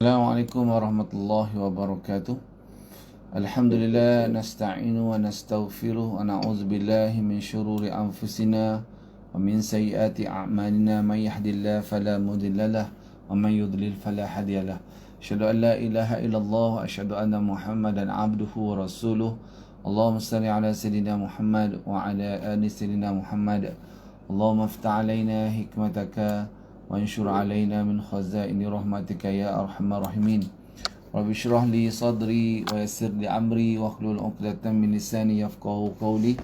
Assalamualaikum warahmatullahi wabarakatuh. Alhamdulillah nasta'inu wa nastaghfiruh wa na'udzu billahi min syururi anfusina wa min sayyiati a'malina may yahdihillahu fala mudhillalah wa may yudlil fala hadiyalah. Asyhadu an la ilaha illallah wa asyhadu anna Muhammadan abduhu wa rasuluh. Allahumma shalli ala sayidina Muhammad wa ala ali sayidina Muhammad. Allahumma iftah alaina hikmataka وانشر علينا من خزائن رحمتك يا أرحم الراحمين. رب اشرح لي صدري ويسر لي أمري واحلل عقدة من لساني يفقهوا قولي.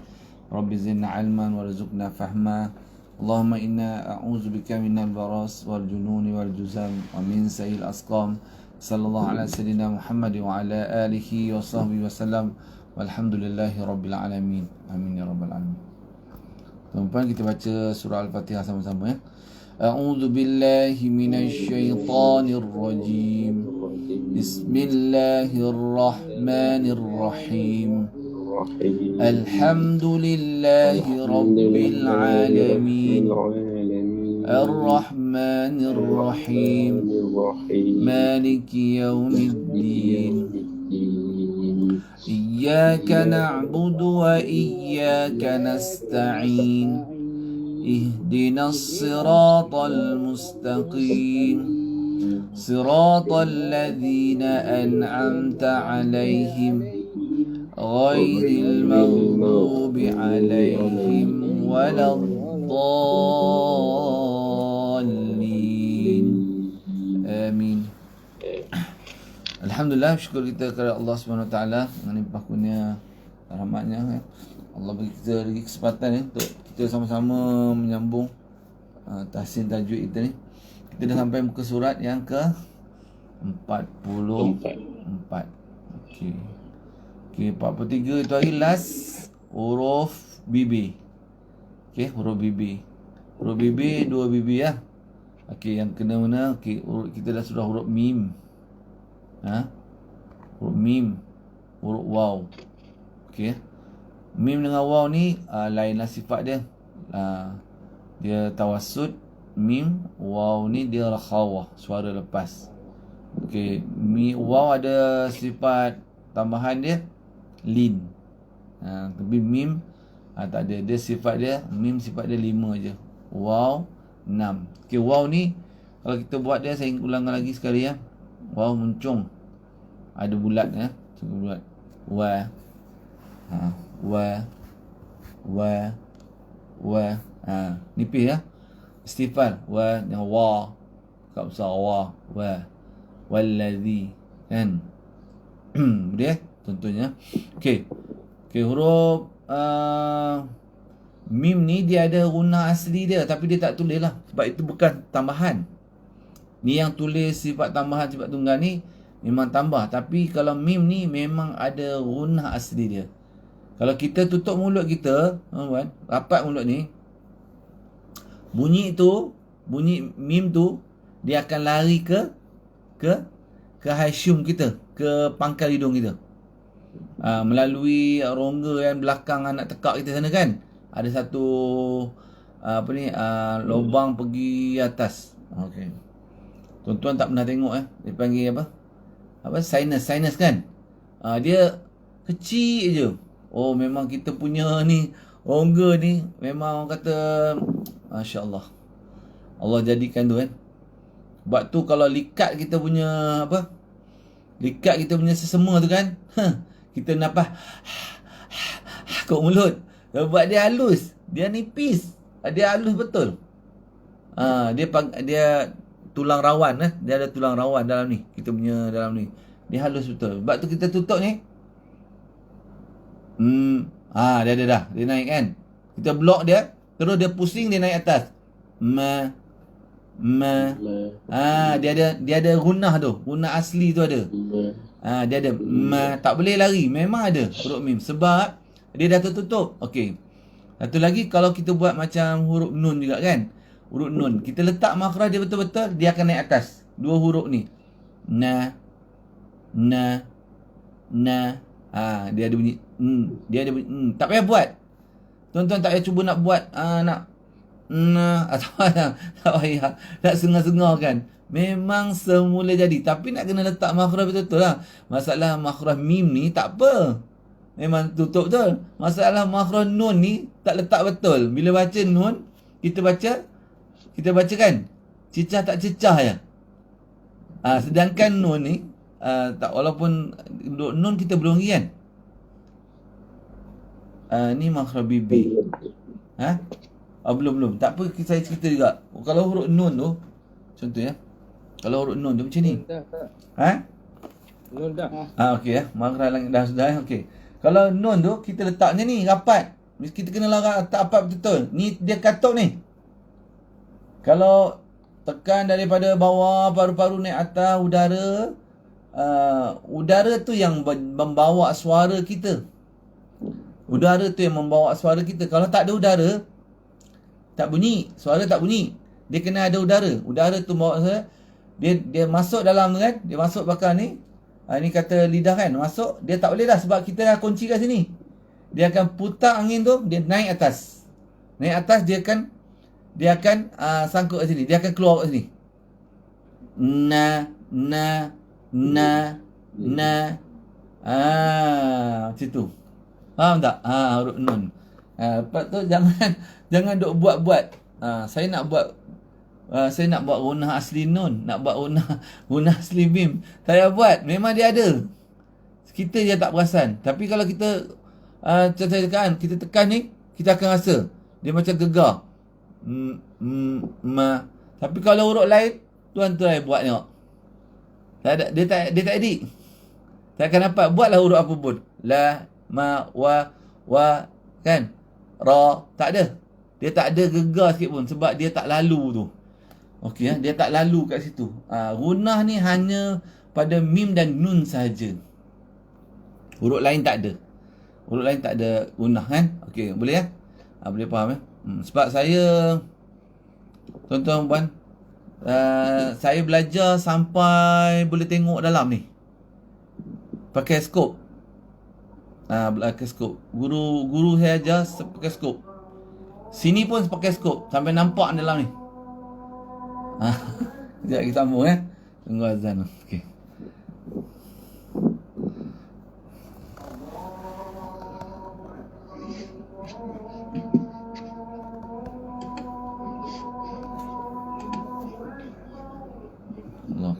رب زدنا علما وارزقنا فهما. اللهم إنا أعوذ بك من البراس والجنون والجزام ومن سيء الأسقام. صلى الله على سيدنا محمد وعلى آله وصحبه وسلم والحمد لله رب العالمين. آمين يا رب العالمين. Tuan-tuan, kita baca surah Al-Fatihah sama-sama ya. أعوذ بالله من الشيطان الرجيم. بسم الله الرحمن الرحيم. الحمد لله رب العالمين الرحمن الرحيم مالك يوم الدين إياك نعبد وإياك نستعين اهدنا الصراط المستقيم صراط الذين أنعمت عليهم غير المغضوب عليهم ولا الضالين آمين. Alhamdulillah, syukur kita kepada Allah SWT dengan limpah kurnia rahmatnya. Allah bagi kita lagi kesempatan untuk kita sama-sama menyambung tahsin tajwid kita ni. Kita dah sampai muka surat yang ke 44. Okey. Okey, 43 itu hari last huruf BB. Okey, huruf BB. Huruf BB 2 BB ya. Okey, yang kena mana? Okey, kita dah sudah huruf mim. Huruf mim, huruf waw. Okey. Mim dengan waw ni lainlah sifat dia. Dia tawassut. Mim, waw ni dia rakhawah, suara lepas. Okey, waw ada sifat tambahan dia lin. Tapi mim tak ada. Dia sifat dia, mim sifat dia 5 je. Waw 6. Okey, waw ni kalau kita buat dia, saya ulangkan lagi sekali ya. Waw muncung. Ada bulat ya. Cuba bulat. Wa. Nipis ya. Istifal. Wa dengan wa. Kat besar wa. Wallazi. Kan. Dia contohnya. Okey. Okey, huruf mim ni dia ada guna asli dia, tapi dia tak tulis lah. Sebab itu bukan tambahan. Ni yang tulis sifat tambahan, sifat tunggal ni memang tambah. Tapi kalau mim ni memang ada guna asli dia. Kalau kita tutup mulut kita, rapat mulut ni, bunyi mim tu dia akan lari ke hasyum kita, ke pangkal hidung kita. Melalui rongga yang belakang anak tekak kita sana kan. Ada satu lubang pergi atas. Okey. Tuan-tuan tak pernah tengok dia panggil apa sinus kan. Dia kecil je. Oh, memang kita punya ni rongga ni memang orang kata masya-Allah. Allah jadikan tu kan. Sebab tu kalau likat kita punya sesama tu kan, kita napas kat mulut. Sebab dia halus, dia nipis, dia halus betul. Dia tulang rawan dia ada tulang rawan dalam ni. Kita punya dalam ni. Dia halus betul. Sebab tu kita tutup ni. Dia ada dah. Dia naik kan. Kita block dia, terus dia pusing, dia naik atas. Dia ada gunah tu. Gunah asli tu ada. Dia ada tak boleh lari. Memang ada huruf mim sebab dia dah tertutup. Okey. Satu lagi, kalau kita buat macam huruf nun juga kan. Huruf nun, kita letak makhraj dia betul-betul, dia akan naik atas. Dua huruf ni. Na. Dia ada bunyi. Dia ada bunyi. Tak payah buat. Tuan-tuan tak payah cuba nak buat nak atau tak payah nak sengar-sengar kan. Memang semula jadi. Tapi nak kena letak makhraj betul-betul lah. Masalah makhraj mim ni tak apa. Memang tutup betul. Masalah makhraj nun ni tak letak betul. Bila baca nun, kita baca kan cecah tak cecah ya. Sedangkan nun ni tak, walaupun nun kita belum pergi kan. Ni makhraj bibir. Belum. Tak apa, saya cerita juga. Kalau huruf nun tu, contoh ya. Kalau huruf nun tu macam ni. Nun dah. Okey ya. Makhraj langit dah sudah. Okey. Kalau nun tu kita letaknya ni rapat. Kita kena letak rapat betul. Ni dia katuk ni. Kalau tekan daripada bawah paru-paru naik atas udara, udara tu yang membawa suara kita. Udara tu yang membawa suara kita. Kalau tak ada udara, tak bunyi. Suara tak bunyi. Dia kena ada udara. Udara tu bawa suara. Dia masuk dalam tu kan. Dia masuk bakal ni. Ni kata lidah kan. Masuk. Dia tak boleh dah sebab kita dah kunci kat sini. Dia akan putar angin tu. Dia naik atas. Naik atas dia akan sangkut kat sini. Dia akan keluar kat sini. Macam tu. Faham tak? Huruf nun. Lepas tu jangan duk buat-buat. Saya nak buat gunah asli nun, nak buat gunah asli mim. Saya buat, memang dia ada. Kita je tak perasan. Tapi kalau kita kita tekan ni, kita akan rasa dia macam gegar. Tapi kalau huruf lain, tuan buat tengok. Dia tak edit. Tak akan dapat. Buatlah huruf apa pun. La, ma, wa, kan? Ra, tak ada. Dia tak ada gegar sikit pun sebab dia tak lalu tu. Okey ya, dia tak lalu kat situ. Gunah ni hanya pada mim dan nun sahaja. Huruf lain tak ada. Huruf lain tak ada gunah kan? Okey, boleh ya? Boleh faham ya? Sebab saya, tuan-tuan puan, saya belajar sampai boleh tengok dalam ni. Pakai skop. Pakai skop. Guru saya ajar pakai skop. Sini pun pakai skop sampai nampak dalam ni. Sekejap kita sambung ya. Tunggu azan. Okey. Allah.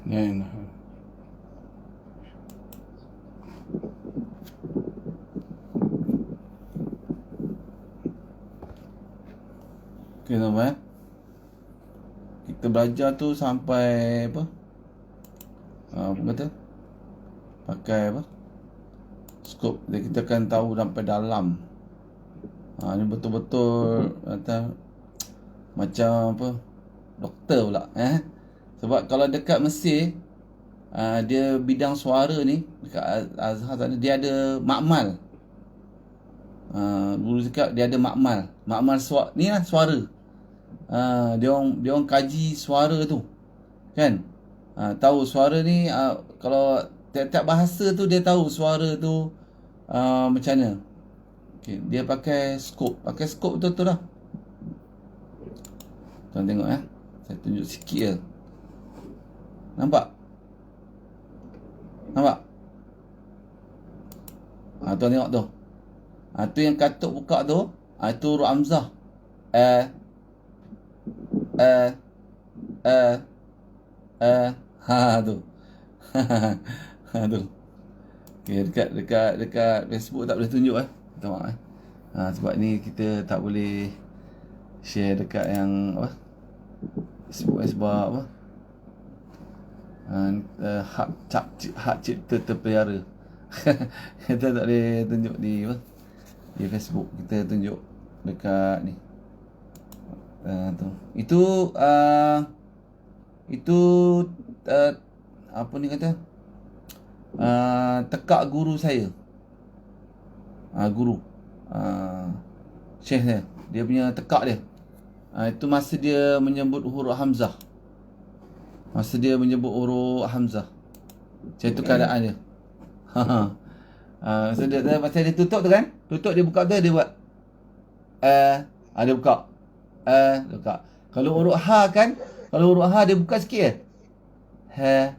Ya. Okay, tuan-tuan. Kita belajar tu sampai apa? Apa kata? Pakai apa? Skop. Jadi kita akan tahu sampai dalam. Ni betul-betul kata macam apa? Doktor pula, Sebab kalau dekat Mesir, dia bidang suara ni dekat Azhar sana dia ada makmal. Guru cakap dia ada makmal. Makmal suara ni lah suara. Dia orang kaji suara tu. Kan? Tahu suara ni kalau tiap-tiap bahasa tu dia tahu suara tu macam mana. Okay, dia pakai skop. Pakai skop betul-betul lah. Tuan tengok saya tunjuk sikit je. Nampak? Tuan tengok tu. Tu yang katuk buka tu, itu huruf hamzah. Tu. Tu. Okay, dekat Facebook tak boleh tunjuk Tengok sebab ni kita tak boleh share dekat yang apa? Facebook sebab apa? Hak cipta terpelihara. Kita tak boleh tunjuk di apa? Di Facebook. Kita tunjuk dekat ni. Tu. Itu apa ni kata? Tekak guru saya. Guru. Syekh dia punya tekak dia. Itu masa dia menyebut huruf hamzah. Macam tu keadaan dia. So masa dia tutup tu kan? Tutup dia buka tu dia buat dia buka. Dia buka. Kalau huruf ha kan? Kalau huruf ha dia buka sikit je.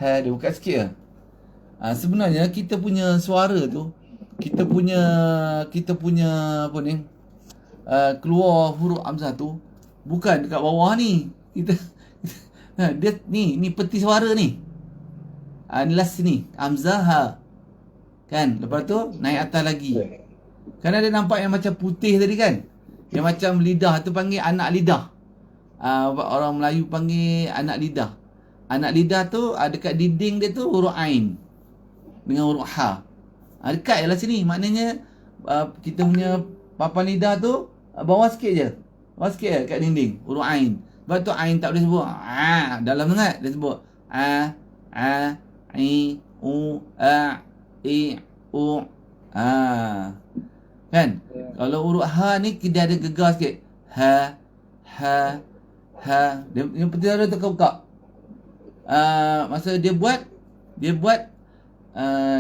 Dia buka sikit je. Sebenarnya kita punya suara tu, kita punya apa ni? Keluar huruf hamzah tu bukan dekat bawah ni. Kita dia ni peti suara ni. Ni last ni hamzah ha. Kan? Lepas tu naik atas lagi. Kan ada nampak yang macam putih tadi kan? Yang macam lidah tu panggil anak lidah. Orang Melayu panggil anak lidah. Anak lidah tu dekat dinding dia tu huruf ain dengan huruf ha. Dekat je lah sini. Maknanya kita punya papan lidah tu bawah sikit je. Bawah sikit je kat dinding. Huruf ain. Sebab tu ain tak boleh sebut. Dalam sangat dia sebut. I, U, I, U. Kan? Kalau huruf ha ni dia ada gegar sikit. Ha. Dia peti suara tu kau buka. Masa dia buat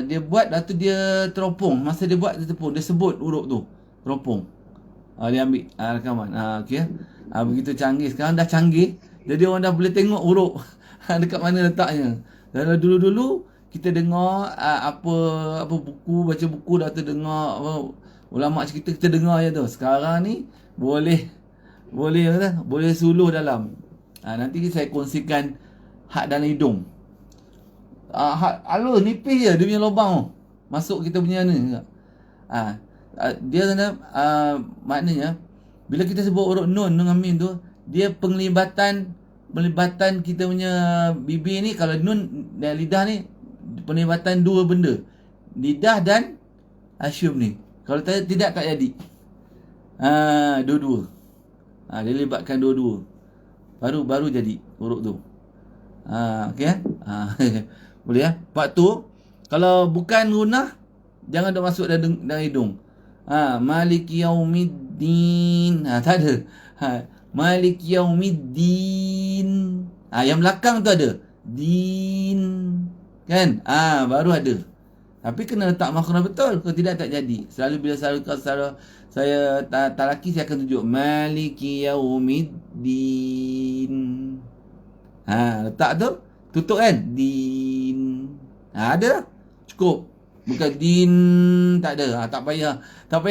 lepas tu dia teropong. Masa dia buat dia teropong, dia sebut huruf tu teropong. Dia ambil rakaman. Okey. Begitu canggih. Sekarang dah canggih, jadi orang dah boleh tengok huruf dekat mana letaknya. Dan dulu-dulu kita dengar apa buku, baca buku, dah tu dengar ulama cerita, kita dengar je tu. Sekarang ni boleh suluh dalam. Nanti saya kongsikan hak dalam hidung. Halus nipis je dia punya lubang tu. Masuk kita punya ni. Dia maknanya bila kita sebut huruf nun dengan mim tu, dia penglibatan kita punya bibir ni. Kalau nun dan lidah ni penglibatan dua benda, lidah dan syum ni. Kalau tidak tak jadi. Dua-dua. Dia libatkan dua-dua. Baru jadi huruf tu. Okey boleh Lepas tu kalau bukan gunah, jangan duk masuk dalam hidung. Maliki yaumiddin. Tak ada. Maliki yaumiddin. Yang belakang tu ada din. Kan? Baru ada. Tapi kena letak makhraj betul. Kalau tidak tak jadi. Selalu bila saya talaki, saya akan tunjuk Maliki yaumiddin. Letak tu tutup kan? Din. Ada. Cukup. Bukan din tak ada. Tak payah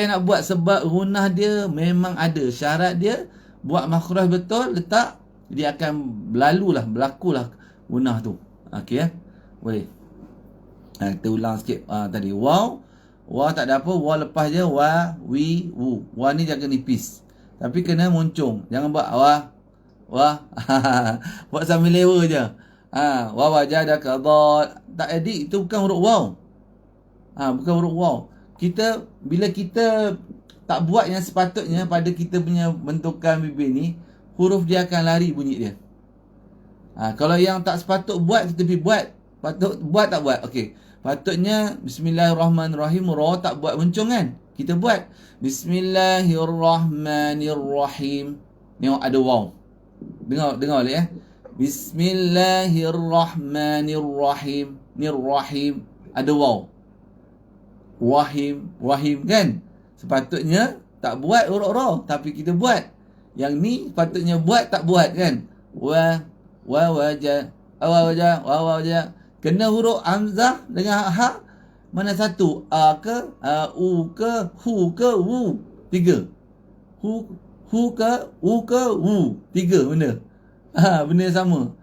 nak buat sebab gunah dia memang ada. Syarat dia buat makhraj betul, letak, dia akan berlakulah gunah tu. Okey ya. Boleh. Kita ulang sikit tadi. Waw tak ada apa. Waw lepas je wa, wi, wu. Wa ni jaga nipis. Tapi kena muncung. Jangan buat wah. Buat sambil lewa je. Wa wajadaka dhal. Tak edit, itu bukan huruf waw. Bukan huruf waw. Bila kita tak buat yang sepatutnya pada kita punya bentukan bibir ni, huruf dia akan lari bunyi dia. Kalau yang tak sepatut buat, kita pergi buat. Patut buat tak buat? Okey. Patutnya Bismillahirrahmanirrahim. Ra tak buat muncung kan? Kita buat Bismillahirrahmanirrahim. Tengok ada waw. Dengar boleh ya. Bismillahirrahmanirrahim. Ni rahim. Ada waw. Rahim kan? Sepatutnya tak buat huruf ra, tapi kita buat. Yang ni patutnya buat tak buat kan? Wa wajah. Kena huruf hamzah dengan ha. Mana satu? A ke? U ke? Hu ke? Wu. 3. Hu ke? U ke? Wu. 3 benda. Benda yang sama.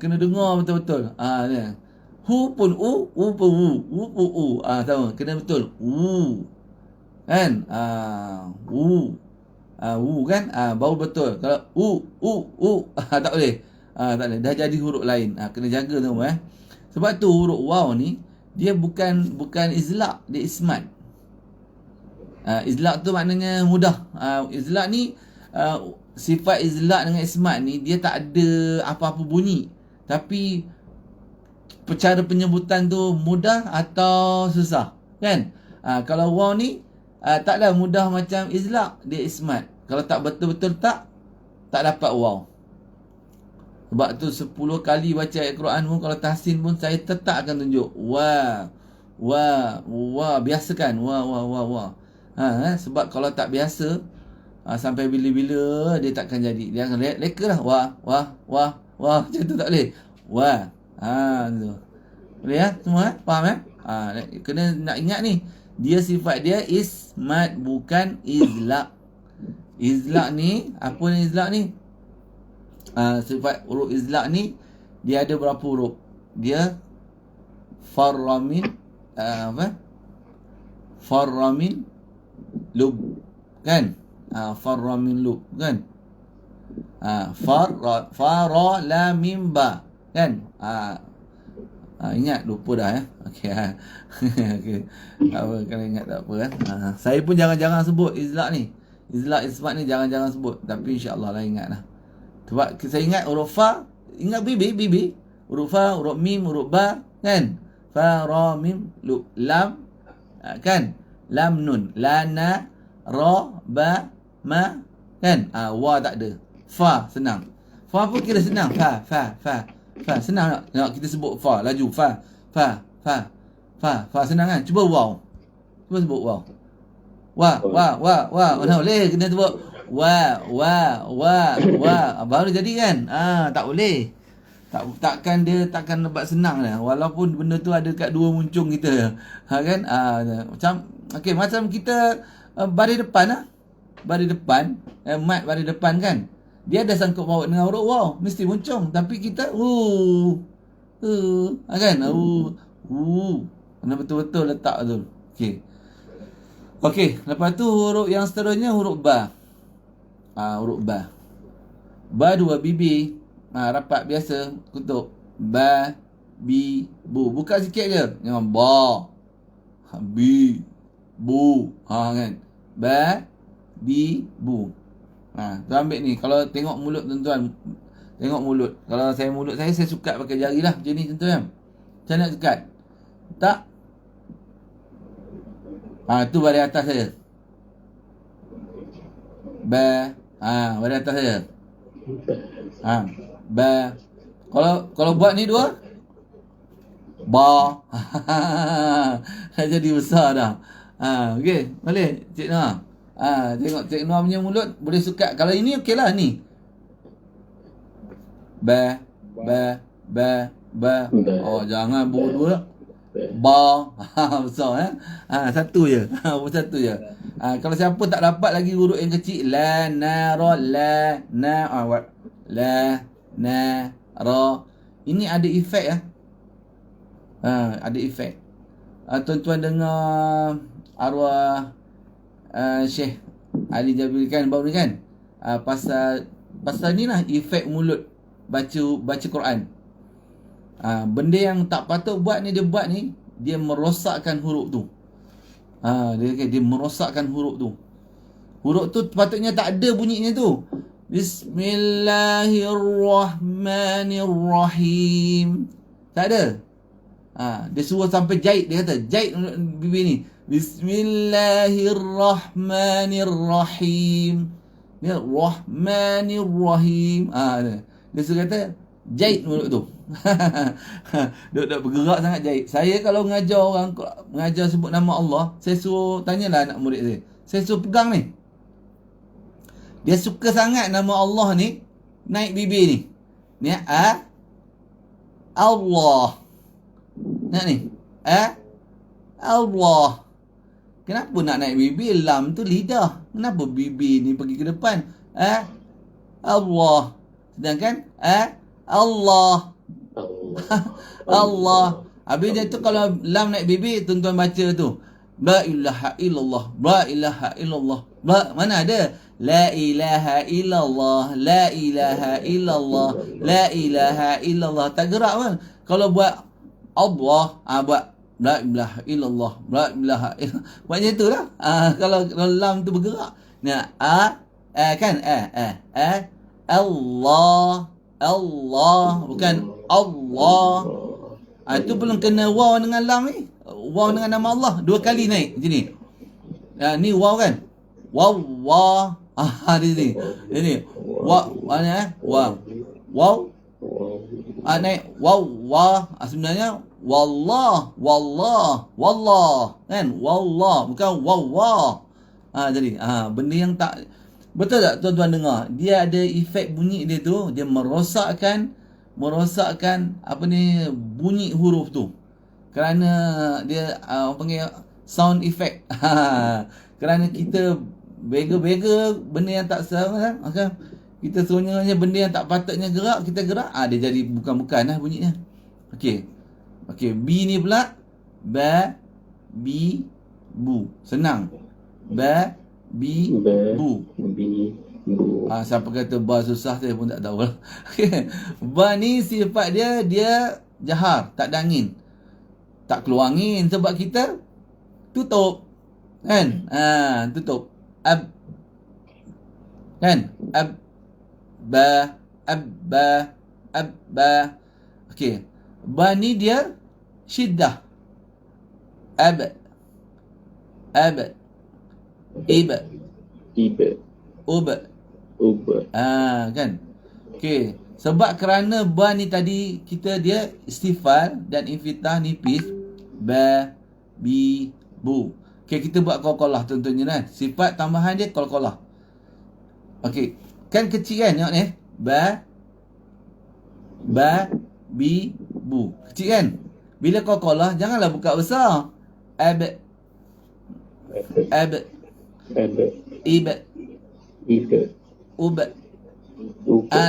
Kena dengar betul-betul. Ni. Hu pun u pun wu. Wu pun u. Sama. Kena betul. Wu. Kan? Wu. Wu kan? Baru betul. Kalau tak boleh. Tak boleh. Dah jadi huruf lain. Kena jaga tu Sebab tu huruf waw ni dia bukan izlaq, dia ismat. Izlaq tu maknanya mudah. Izlaq ni sifat izlaq dengan ismat ni dia tak ada apa-apa bunyi. Tapi cara penyebutan tu mudah atau susah, kan? Kalau waw ni taklah mudah macam izlaq, dia ismat. Kalau tak betul-betul tak dapat waw. Sebab tu 10 kali baca ayat Quran pun, kalau tahsin pun saya tetap akan tunjuk wa. Biasakan wa. Sebab kalau tak biasa, sampai bila-bila dia takkan jadi. Dia akan leka lah. Wah. Macam tu tak boleh. Wa. Tu. Boleh ya? Semua faham ya? Kena nak ingat ni. Dia sifat dia ismat, bukan izlaq. Izlaq ni, apa ni izlaq ni? Sifat huruf izlaq ni dia ada berapa huruf? Dia farramin farramin lub kan? Farramin lub kan? Fara la mim ba kan? Ingat, lupa dah ya. Okey. Okey. Kalau ingat tak apa kan? Saya pun jarang-jarang sebut izlaq ni. Izlaq ismat ni jarang-jarang sebut, tapi insya-Allah lah ingat lah. Sebab saya ingat huruf fa, ingat bibi. Huruf fa, huruf mim, huruf ba, kan? Fa, ra, mim, lu, lam, kan? Lam, nun, lana, ra, ba, ma, kan? Wa tak ada. Fa, senang. Fa pun kira senang. Fa. Senang nak kita sebut fa, laju. Fa. Senang kan? Cuba waw. Cuba sebut waw. Wah. Mana boleh kena sebut Wah. Baru jadi kan? Tak boleh. Takkan dapat senang lah. Walaupun benda tu ada kat dua muncung kita. Kan? Macam kita baris depan lah. Baris depan. Mat baris depan kan? Dia ada sangkut paut dengan huruf waw. Mesti muncung. Tapi kita kan? Kena betul-betul letak tu. Okey. Lepas tu huruf yang seterusnya huruf ba. Huruf ba. Ba dua bibi. Rapat biasa. Kutuk. Ba, bi, bu. Buka sikit je. Jangan ba. Bi, bu. Kan. Ba, bi, bu. Tu ambil ni. Kalau tengok mulut tuan-tuan. Tengok mulut. Kalau mulut saya sukat pakai jari lah. Macam ni tuan-tuan. Macam nak sukat? Tak? Tu baris atas saya. Ba. Baris atas saya. Ba. Kalau buat ni dua. Ba. Dah jadi besar dah. Okey. Boleh Cik Noah? Tengok Cik Noah punya mulut. Boleh sukat. Kalau ini okey lah ni. Ba. Jangan bawa dua. Ba. Besar satu je. Satu je. Kalau siapa tak dapat lagi huruf yang kecil, la, na, ra, la, na, la, na, ra. Ini ada efek Ada efek. Tuan-tuan dengar arwah Syekh Ali Jabir kan baru ni kan, pasal ni lah efek mulut baca Quran. Benda yang tak patut buat ni dia buat ni, dia merosakkan huruf tu. Dia merosakkan huruf tu. Huruf tu patutnya tak ada bunyinya tu. Bismillahirrahmanirrahim. Tak ada. Dia suruh sampai jahit. Dia kata jahit bibir ni. Bismillahirrahmanirrahim. Dia Rahmanirrahim. Dia suruh kata jahit mulut tu. Duk bergerak sangat jahit. Saya kalau mengajar sebut nama Allah, saya suruh tanyalah anak murid saya. Saya suruh pegang ni. Dia suka sangat nama Allah ni naik bibir ni. Ni Allah. Nak ni. Allah. Kenapa nak naik bibir? Lam tu lidah. Kenapa bibir ni pergi ke depan? Allah. Sedangkan Allah. Allah. Habis dia tu kalau lam naik bibir, tuan-tuan baca tu. La ilaha illallah. La ilaha illallah. Mana ada? La ilaha illallah. La ilaha illallah. La ilaha illallah. Tak gerak pun. Kalau buat Allah, buat la ilaha illallah. La ilaha illallah. Buat macam tu lah. Kalau lam tu bergerak. Nah, kan? Allah. Allah. Bukan Allah. Itu belum kena waw dengan lam ni. Waw dengan nama Allah. 2 kali naik. Macam ni. Ni waw kan? Waw. Di sini. Ini. Waw. Mana? Waw. Waw. Naik. Waw. Sebenarnya. Wallah. Kan? Wallah. Bukan waw. Jadi. Benda yang tak. Betul tak tuan-tuan dengar? Dia ada efek bunyi dia tu. Dia merosakkan bunyi huruf tu. Kerana dia panggil sound effect. Kerana kita bega-bega benda yang tak sama, okay? Kita suruhnya benda yang tak patutnya gerak, kita gerak, dia jadi bukan-bukan lah bunyinya. Okey, B ni pula ba, bi, bu. Senang. Ba, bi, bu. Siapa kata ba susah, saya pun tak tahu lah. Ba ni sifat dia jahar, tak ada angin. Tak keluar angin sebab kita tutup. Kan? Tutup. Kan? Abba. Okey. Ba ni dia syiddah. Ab. Iba. Uba. Kan? Okey. Sebab kerana ba ni tadi dia istifal dan infitah nipis. Ba, bi, bu. Okey, kita buat qalqalah contohnya kan. Sifat tambahan dia qalqalah. Okey. Kan kecil kan tengok ni. Ba, bi, bu. Kecil kan? Bila qalqalah janganlah buka besar. Ab. Iba. Uba.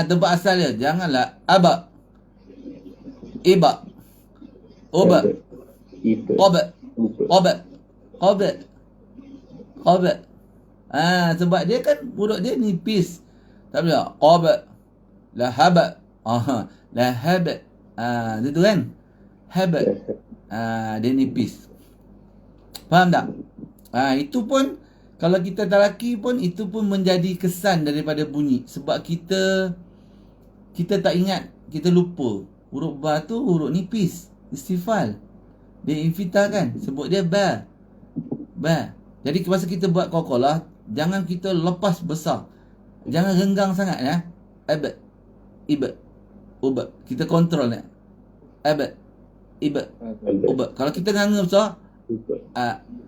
Tempat asal dia. Janganlah aba. Iba. Uba. Qoba. Sebab dia kan huruf dia nipis. Tak boleh. Qoba. Lahaba. Lahaba. Itu kan? Haba. Dia nipis. Faham tak? Itu pun kalau kita talaki pun itu pun menjadi kesan daripada bunyi. Sebab kita tak ingat, kita lupa. Huruf ba tu huruf nipis, istifal. Dia infitah kan? Sebut dia ba. Jadi masa kita buat qalqalah, jangan kita lepas besar. Jangan renggang sangat ya. Ab. Iba. Uba. Kita kontrol ni. Ab. Iba. Uba. Kalau kita nganga besar,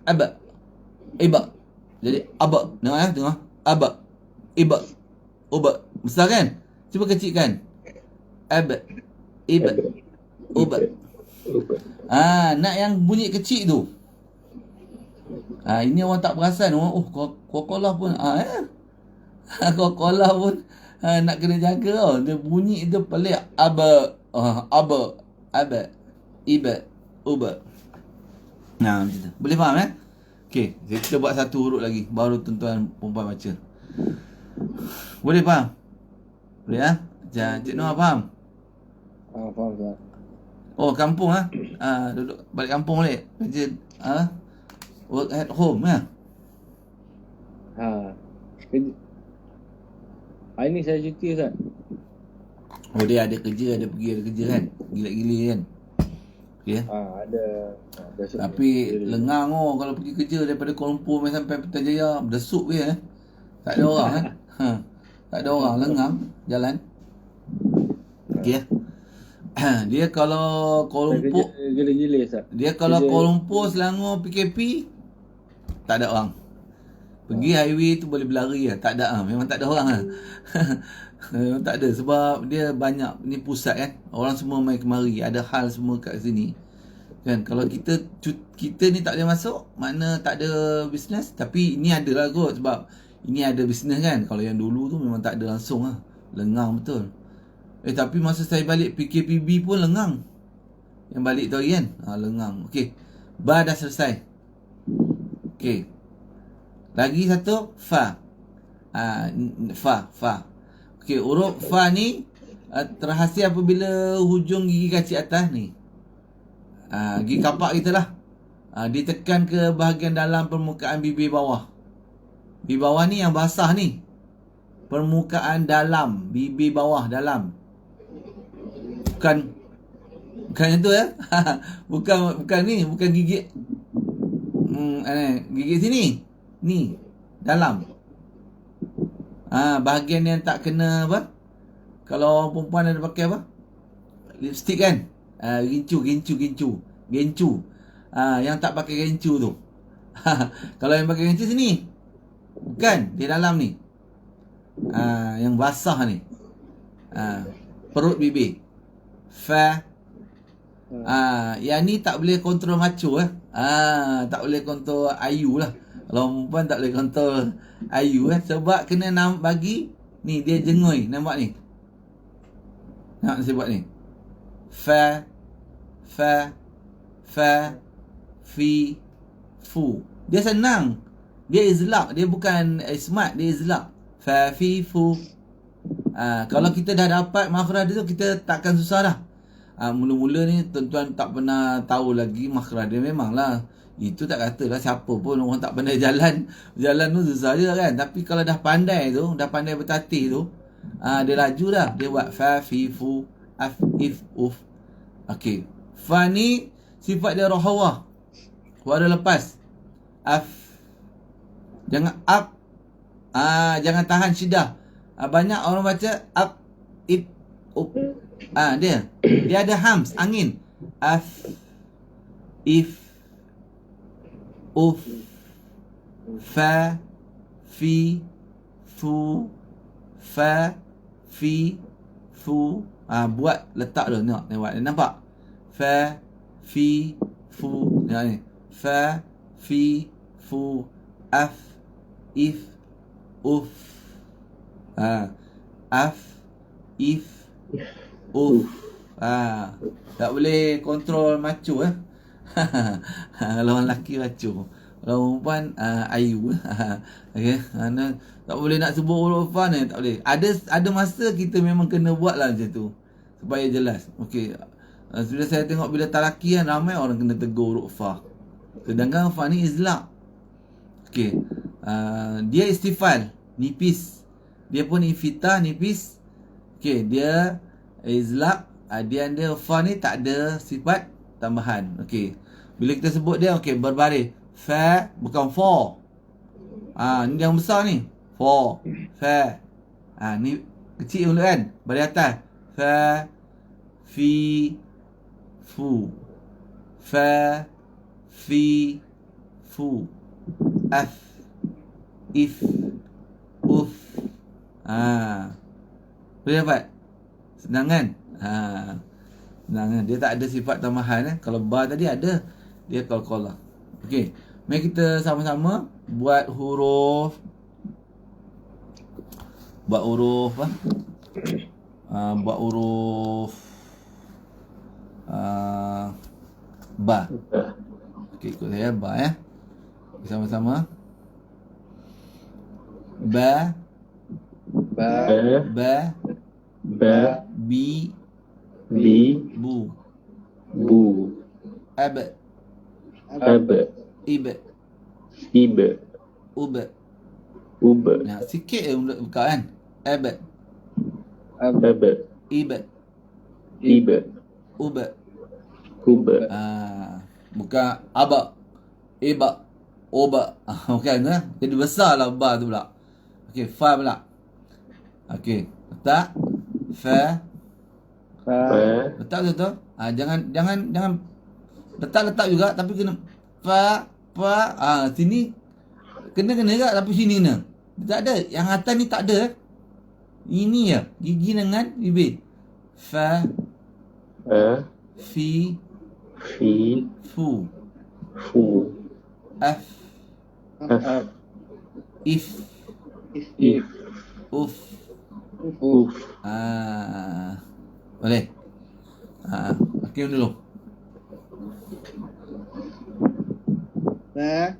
ab. Iba. Jadi aba. Tengok. Aba. Iba. Uba. Besar kan? Cuba kecilkan. Ab. Iba. Uba. Nak yang bunyi kecil tu. Ini orang tak perasan. Qalqalah pun qalqalah pun nak kena jaga tau. Dia bunyi itu pelik. Aba. Iba. Uber. Nah, macam tu. Boleh faham Okey, kita buat satu huruf lagi baru tuan-tuan perempuan baca. Boleh faham? Boleh Cik Noah faham? Faham Ustaz. Oh, kampung duduk balik kampung balik. Kerja work at home Kerja. Hari ni saya cuti Ustaz. Oh, dia ada kerja, ada pergi, ada kerja kan. Gila-gila kan. Okey Ada. Besok Tapi lengang kalau pergi kerja daripada Kuala Lumpur sampai Putrajaya, berdesuk dia Tak ada orang Tak ada orang, lengang jalan. Okey dia kalau Kuala Lumpur gila-gila Ustaz. Dia kalau Kuala Lumpur, Selangor, PKP tak ada orang. Pergi highway tu boleh berlari tak ada memang tak ada orang memang tak ada sebab dia banyak ni pusat kan. Orang semua mai kemari, ada hal semua kat sini. Kan kalau kita ni tak boleh masuk, makna tak ada bisnes. Tapi ini ada lah kot sebab ini ada bisnes kan. Kalau yang dulu tu memang tak ada langsung lengang betul. Tapi masa saya balik PKPB pun lengang. Yang balik tu hari kan lengang. Okey, ba dah selesai. Okey, lagi satu fa. Fa. Okey, huruf fa ni terhasil apabila hujung gigi kaki atas ni. Gigi kapak kita lah. Ditekan ke bahagian dalam permukaan bibir bawah. Bibir bawah ni yang basah ni. Permukaan dalam bibir bawah dalam. Bukan yang tu bukan ni, bukan gigi gigi sini. Ni dalam. Bahagian yang tak kena kalau perempuan ada pakai lipstick kan. Gincu. Yang tak pakai gincu tu. Kalau yang pakai gincu sini. Bukan, di dalam ni. Yang basah ni. Perut bibir. Fa. Yang ni tak boleh kontrol macho tak boleh kontrol ayu lah. Kalau perempuan tak boleh kontrol ayu sebab kena bagi ni dia jengui, nampak ni. Nak saya buat ni. Fa fi fu. Dia senang. Dia izlaq, dia bukan ismat, dia izlaq. Fa fi fu. Kalau kita dah dapat makhraj dia tu, kita takkan susah dah. Mula-mula ni tuan-tuan tak pernah tahu lagi makhraj dia. Memanglah itu tak katalah siapa pun orang tak pandai jalan tu susah je kan. Tapi kalau dah pandai tu, dah pandai bertatih tu, dia laju dah. Dia buat fa fi fu af if uf. Okey, fa ni sifat dia rahawah, suara lepas. Af, jangan up. Jangan tahan syiddah. Banyak orang baca up if up. Dia ada hams, angin. Af if uf fa fi fu fa fi fu. Buat letak dulu, tengok nampak. Fa fi fu. Tengok ni. Fa fi fu af if uf. Af if uf. Tak boleh kontrol macho kalau orang lelaki macho, kalau perempuan ayu okey. Tak boleh nak sebut huruf fa ni, tak boleh. Ada masa kita memang kena buat lah macam tu supaya jelas. Okey, sudah saya tengok bila talaki kan ramai orang kena tegur huruf fa. Sedangkan fa ni izlaq. Okey, dia istifal, nipis. Dia pun infitah, nipis. Okey, dia izlaq. Dia ada fa ni tak ada sifat tambahan. Okey, bila kita sebut dia berbaris. Fa bukan for. Ni yang besar ni. For. Fa. Ni kecil dulu kan. Baris atas. Fa fi fu. Fa fi fu. Af if uf. Boleh dapat? Senang kan? Senang kan? Dia tak ada sifat tambahan Kalau ba tadi ada, dia qalqalah. Okey, mari kita sama-sama buat huruf buat huruf Ba. Okey, ikut saya ba ya. Sama-sama. Ba, Ba. ba, Ba. bi, Bi. bu. Bu. Ab, Ab. ib, Ib. ub. Ub. Nah, sikit je buka kan. Ab, Ab. ib, Ib. ub. Ub. Bukan aba, iba, oba. Bukan kan? Jadi besar lah ba tu pula. Okey, fa pula. Okey, letak fa. Fa. Letak betul? Jangan letak juga tapi kena fa, sini kena juga tapi sini kena. Tak ada. Yang atas ni tak ada. Ini ya, gigi dengan bibir. Fa, Fa. fi, Fi. fu, Fu. af, Af. if, If. uf. Uf. Boleh. Hakim dulu. Ba,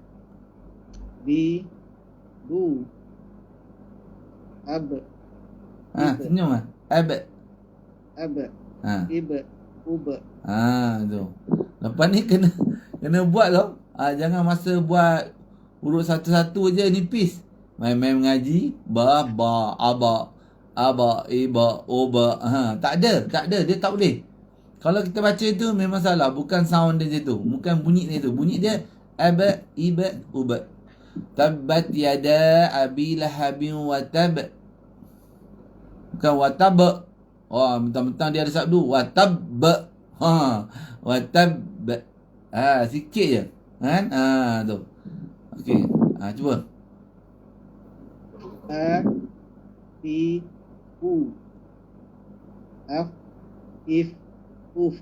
bi, bu, ab, Senyum lah. Ab. ab, ib, ub. Tu. Lepas ni kena buat tau. Jangan masa buat urut satu-satu je nipis. Main-main mengaji. Ba, aba, iba, oba. Tak ada. Dia tak boleh. Kalau kita baca itu memang salah. Bukan sound dia tu. Bukan bunyi dia tu. Bunyi dia aba, iba, uba. Tabbat yada abi lahabin wa tab. Bukan wa tab. Mentang-mentang dia ada sabdu. Wa tab. Wa tab. Sikit je. Kan? Tu. Okey. Cuba. Fa, fi, fu, af, if, uf.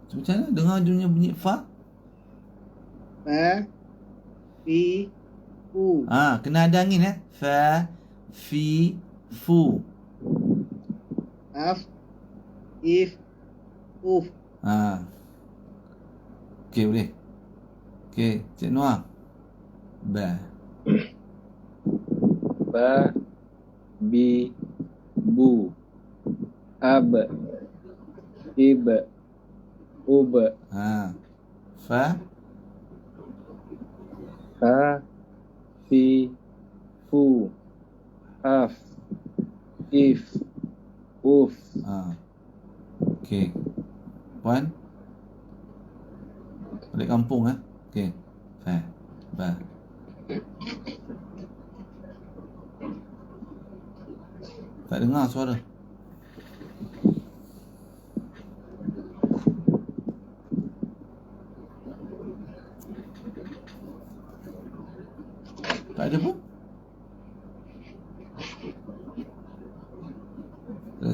Macam mana? Dengar dia bunyi fa. Fa, fi, fu. Kena ada angin Fa, fi, fu. Af, if, uf. Okey, boleh. Okey, Cik Noah. Ba. Ba. Bi. Bu. Ab. Ib. Ub. Fa, Fa. Fi. Fu. Af. If. Uf. okey. Puan. Balik kampung Okey. Fa, ba. Tak dengar suara. Tak ada pun.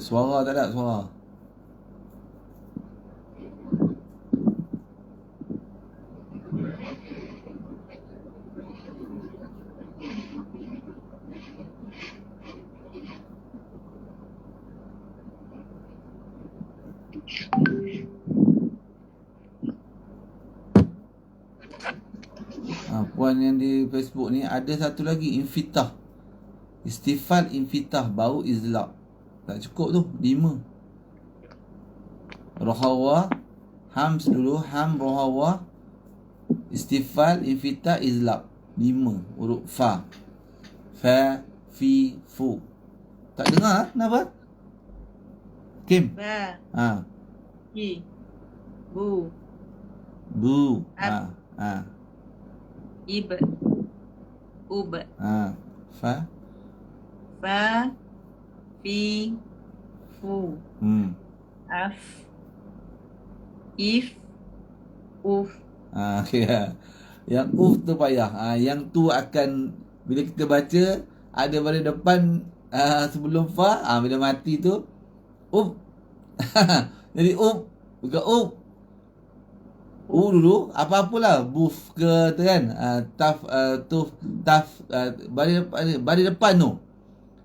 Suara tak ada suara. Puan yang di Facebook ni ada satu lagi infitah. Istifal infitah baru izlaq. Tak cukup tu 5. Rohawa hams dulu ham rohawa istifal infitah izlaq 5 huruf fa. Fa fi fu. Tak dengar kenapa? Kim. Ba, fi, bu, Bu. ib, ub. Fa. Fa, fi, fu, af, if, uf. Okay. Yang uf tu payah. Yang tu akan bila kita baca ada pada depan sebelum fa, bila mati tu uf. Jadi uf, bukan uf. Dulu apa-apalah buf ke tu kan. Taf tuf taf bari depan tu.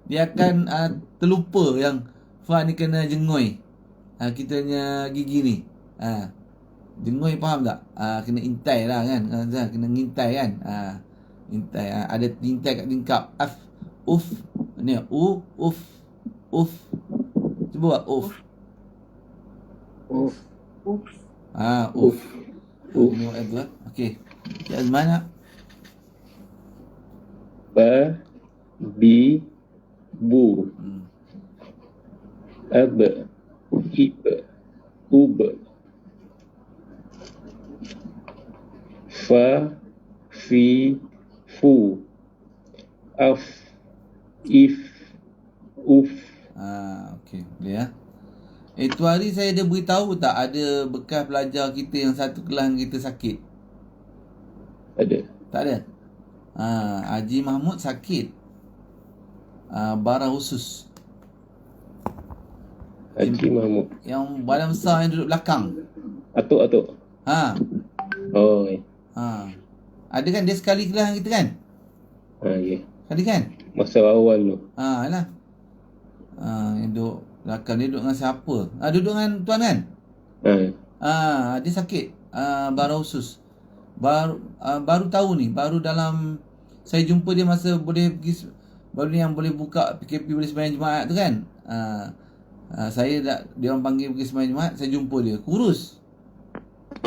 Dia akan terlupa yang fa ni kena jengoi. Kitanya gigi ni. Jengoi faham tak? Kena intai lah kan. Kena ngintai kan. Intai. Ada intai kat tingkap. Af. Uf. Ni. Uf. Uf. Cuba buat. Uf. Uf. Uf. Uf. Uf. Ni buat tu lah. Okey. Cik Azman nak? Ba. Bi. Bu. Ab. Ib. Ub. Fa. Fi. Fu. Af. If. Uf. Okey. Boleh ya. Tu hari saya ada beritahu tak ada bekas pelajar kita yang satu kelas dengan kita sakit? Ada. Tak ada? Haji Mahmud sakit. Bara usus. Haji Mahmud. Yang badan besar yang duduk belakang. Atuk. Ha. Oh, Ada kan dia sekali kelas dengan kita kan? ya. Sekali kan? Masa awal tu. Yalah. Yang duduk belakang dia duduk dengan siapa? Duduk dengan tuan kan? Dia sakit. Bara usus. Baru tahu ni. Baru dalam saya jumpa dia masa boleh pergi, baru ni yang boleh buka PKP boleh sembahyang Jumaat tu kan. Saya dia orang panggil pergi sembahyang Jumaat, saya jumpa dia. Kurus.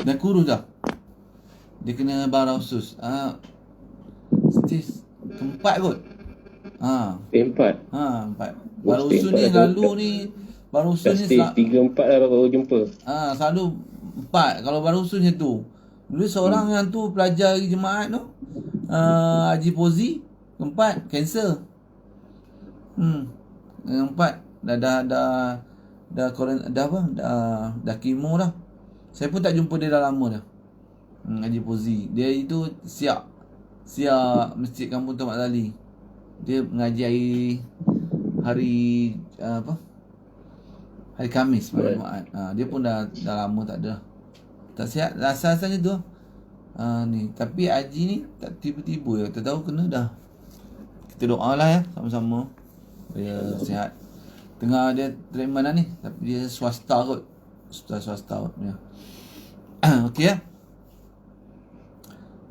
Dah kurus dah. Dia kena bara usus. Stage 4 kot. Empat. 4. Bara usus ni lalu ni, bara usus ni Stage 3-4 lah baru jumpa. selalu 4 kalau bara usus macam tu. Dulu seorang yang tu pelajar jemaat tu, Haji Pozi, 4 kanser. Yang 4 dah kemo dah. Saya pun tak jumpa dia dah lama dah. Haji Pozi. Dia itu siap Masjid Kampung Tomak Tali. Dia mengaji hari hari Khamis pada Jumaat. Dia pun dah lama tak ada. Tak sihat asal-asalnya tu. Ni tapi haji ni tak tiba-tiba ya, tak tahu kena dah. Kita doalah ya sama-sama dia sihat. Tengah dia treatment ni, tapi dia swasta kot. Swasta kot ya. Okey ya.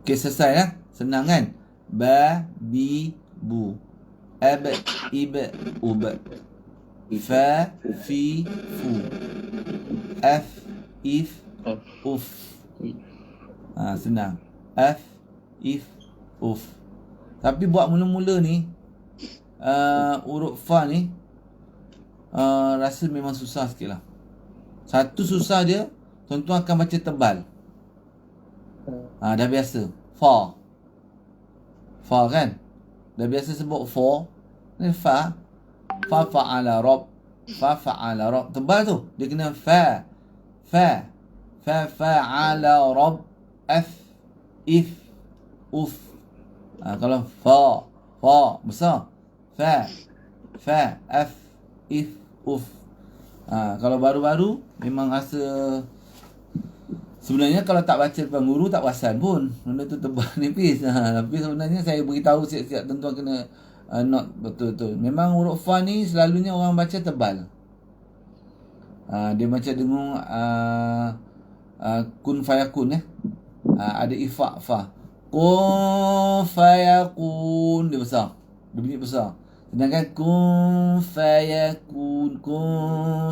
Okey selesai ya. Senang kan? Ba, bi, bu. Ab, ib, ub. Fa, fi, fu. F, if, uf. Senang. F, if, uf. Tapi buat mula-mula ni, huruf fa ni, rasa memang susah sikit lah. Satu susah dia, tuan-tuan akan baca tebal. Dah biasa. Fa kan? Dah biasa sebut fa. Ni fa. Fa fa'ala rabb. Fa fa'ala rabb. Tebal tu. Dia kena fa. Fa fa'ala rabb. F. If. Uf. Kalau fa besar. Fa. F. If. Uf. Kalau baru-baru memang rasa sebenarnya kalau tak baca depan guru tak perasan pun benda tu tebal nipis. Tapi sebenarnya saya beritahu siap-siap tuan-tuan kena note betul-betul. Memang huruf fa ni selalunya orang baca tebal. Dia macam dengung kun fayakun ada ifak fa. Kun fayakun dia besar. Dia bunyi besar. Sedangkan kun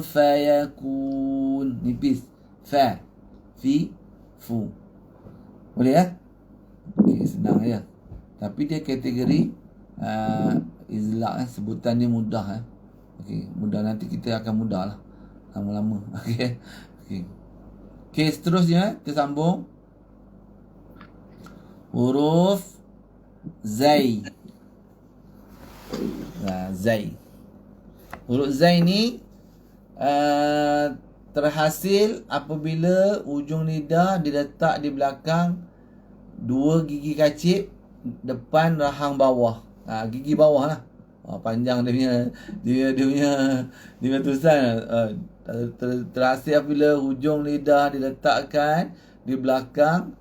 fayakun nipis. Fa, fi, fu. Boleh ya? Okey, senang ya. Tapi dia kategori izlaq sebutan dia mudah Okey, mudah, nanti kita akan mudah lah lama-lama. Okey. Okey, seterusnya kita sambung. Huruf zai. Zai. Huruf zai ni terhasil apabila ujung lidah diletak di belakang dua gigi kacip depan rahang bawah. Gigi bawah lah. Panjang dia punya tulisan. Terhasil apabila ujung lidah diletakkan di belakang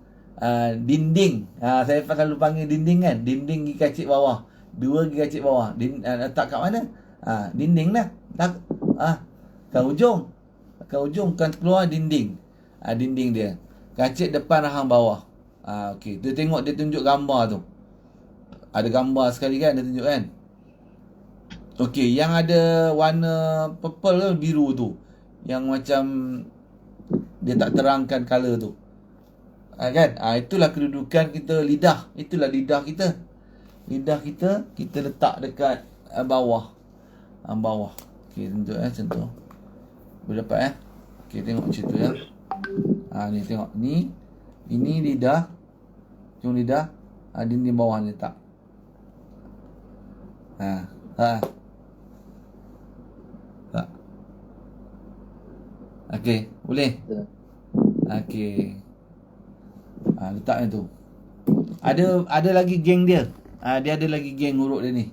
dinding. Saya selalu panggil dinding kan. Dinding gigi kacip bawah. Dua gigi kacip bawah. Letak kat mana? Dinding lah. Kat ujung. Kat ujung kan keluar dinding. Dinding dia. Kacip depan, rahang bawah. Okey, dia tengok, dia tunjuk gambar tu. Ada gambar sekali kan, dia tunjuk kan. Okey, yang ada warna purple ke biru tu, yang macam dia tak terangkan color tu. Kan? Itulah kedudukan kita lidah. Itulah lidah kita. Lidah kita letak dekat bawah. Bawah. Okey, tunjuk macam tu. Boleh dapat Okey, tengok macam tu ya. Ni tengok. Ini lidah. Hujung lidah. Di bawah ni letak. Tak. Okey, boleh. Okey. Letak yang tu. Ada lagi geng dia. Dia ada lagi geng huruf dia ni.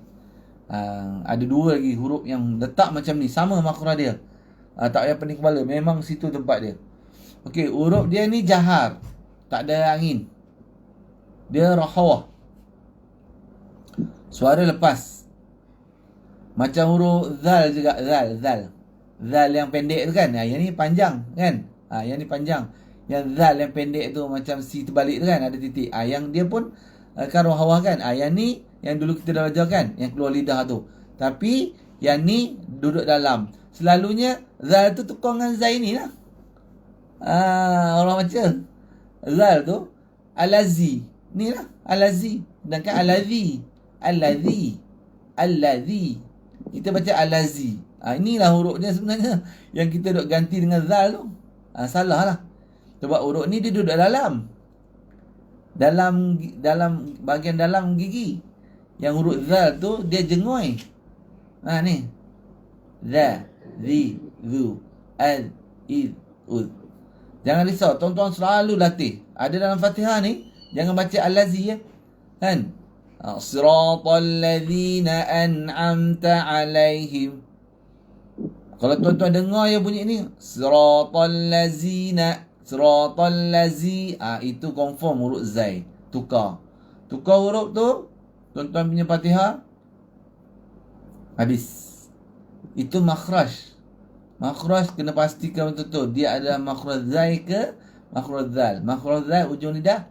Ada 2 lagi huruf yang letak macam ni, sama makhraj dia. Tak payah pening kepala, memang situ tempat dia. Okey, huruf dia ni jahar. Tak ada angin. Dia rahawah. Suara lepas. Macam huruf zal juga, zal. Zal yang pendek tu kan. Yang ni panjang kan. Yang ni panjang. Yang zal yang pendek tu macam si terbalik tu kan, ada titik. Yang dia pun kan rahawah kan. Yang ni yang dulu kita dah belajar kan, yang keluar lidah tu. Tapi yang ni duduk dalam. Selalunya zal tu tukar dengan zai ni lah. Orang macam zal tu alazi. Ni lah alazi. Sedangkan Allazi. Kita baca alazi. Inilah huruf dia sebenarnya. Yang kita duk ganti dengan zal tu. Salah lah. Sebab huruf ni dia duduk dalam bahagian dalam gigi. Yang huruf zal tu dia jengoi. Ni. Za, zi, zu, az, iz, uz. Jangan risau, tuan-tuan selalu latih. Ada dalam Fatihah ni, jangan baca al-lazi ya. Kan? Siratal ladzina an'amta alaihim. Kalau tuan-tuan dengar ya bunyi ni, siratal lazi, itu confirm huruf zai. Tukar huruf tu, tuan-tuan punya Fatihah habis. Itu makhraj. Makhraj kena pastikan betul-betul dia adalah makhraj zai ke makhraj zal. Makhraj zal ujung lidah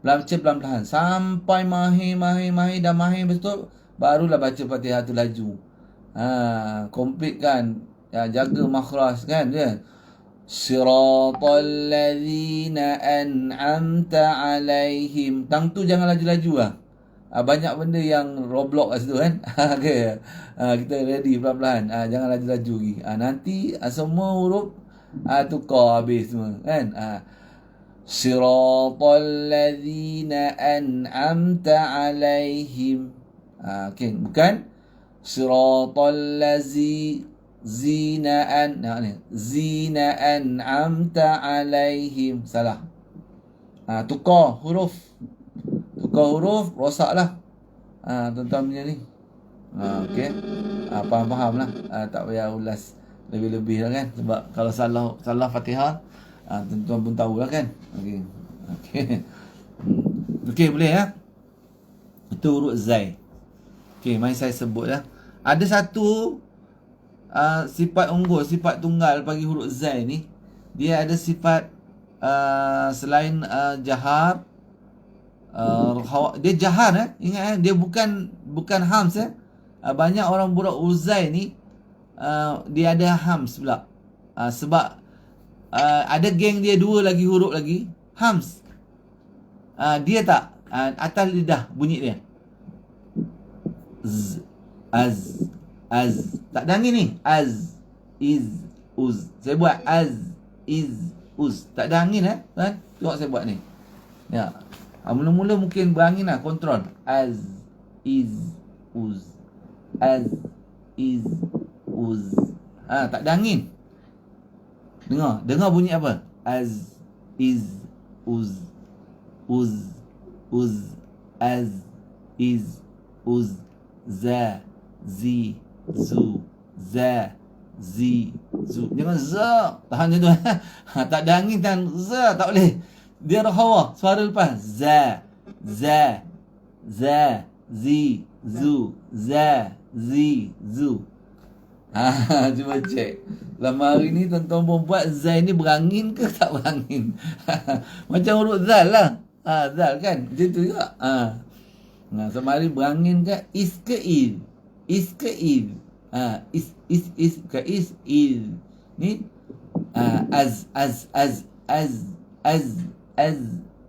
pelan-pelan sampai mahir dah mahir betul, barulah baca Fatihah tu laju. Complete kan. Jaga makhraj kan dia. Siratal ladzina an'amta alaihim. Tang tu jangan laju-laju lah. Banyak benda yang roblox kat situ kan. Okay. Kita ready pelan-pelan. Jangan laju-laju lagi. Nanti semua huruf tukar habis semua kan. Siratal ladzina an'amta alaihim. Okay. Bukan siratal zina an'amta alaihim. Salah. Tukar huruf, rosaklah. Tuan-tuan punya ni. Okey. Faham lah. Tak payah ulas lebih-lebih lah kan. Sebab kalau salah Fatihah, tuan-tuan pun tahulah kan. Okey. Okey, boleh ya. Itu huruf zai. Okey, mari saya sebut lah. Ada satu sifat unggul, sifat tunggal bagi huruf zai ni. Dia ada sifat selain jahar, dia jahar ingat dia bukan hams banyak orang budak uzai ni dia ada hams pula. Sebab ada geng dia 2 lagi huruf lagi hams. Dia tak atas lidah bunyi dia z, az tak ada angin ni. Az, iz, uz. Saya buat az, iz, uz. Tak ada angin kan? Tengok saya buat ni. Ya. Mula-mula mungkin berangin lah, kontrol. Az, iz, uz. Az, iz, uz. Tak ada angin. Dengar bunyi apa? Az, iz, uz. Uz, az, iz, uz. Za, zi, zu. Za, zi, zu. Jangan za. Tahan je tu. Tak ada angin, tahan za. Tak boleh. Dia rahawah. Suara lepas. Za, za, za, zi, zu. Za, zi, zu. Cuba cek. Lama hari ni tuan-tuan pun buat Zai ni berangin ke tak berangin? Macam huruf Zal lah. Zal kan? Macam tu juga. Sama hari berangin ke is ke il? Is ke il? Is ke is il? Ni az,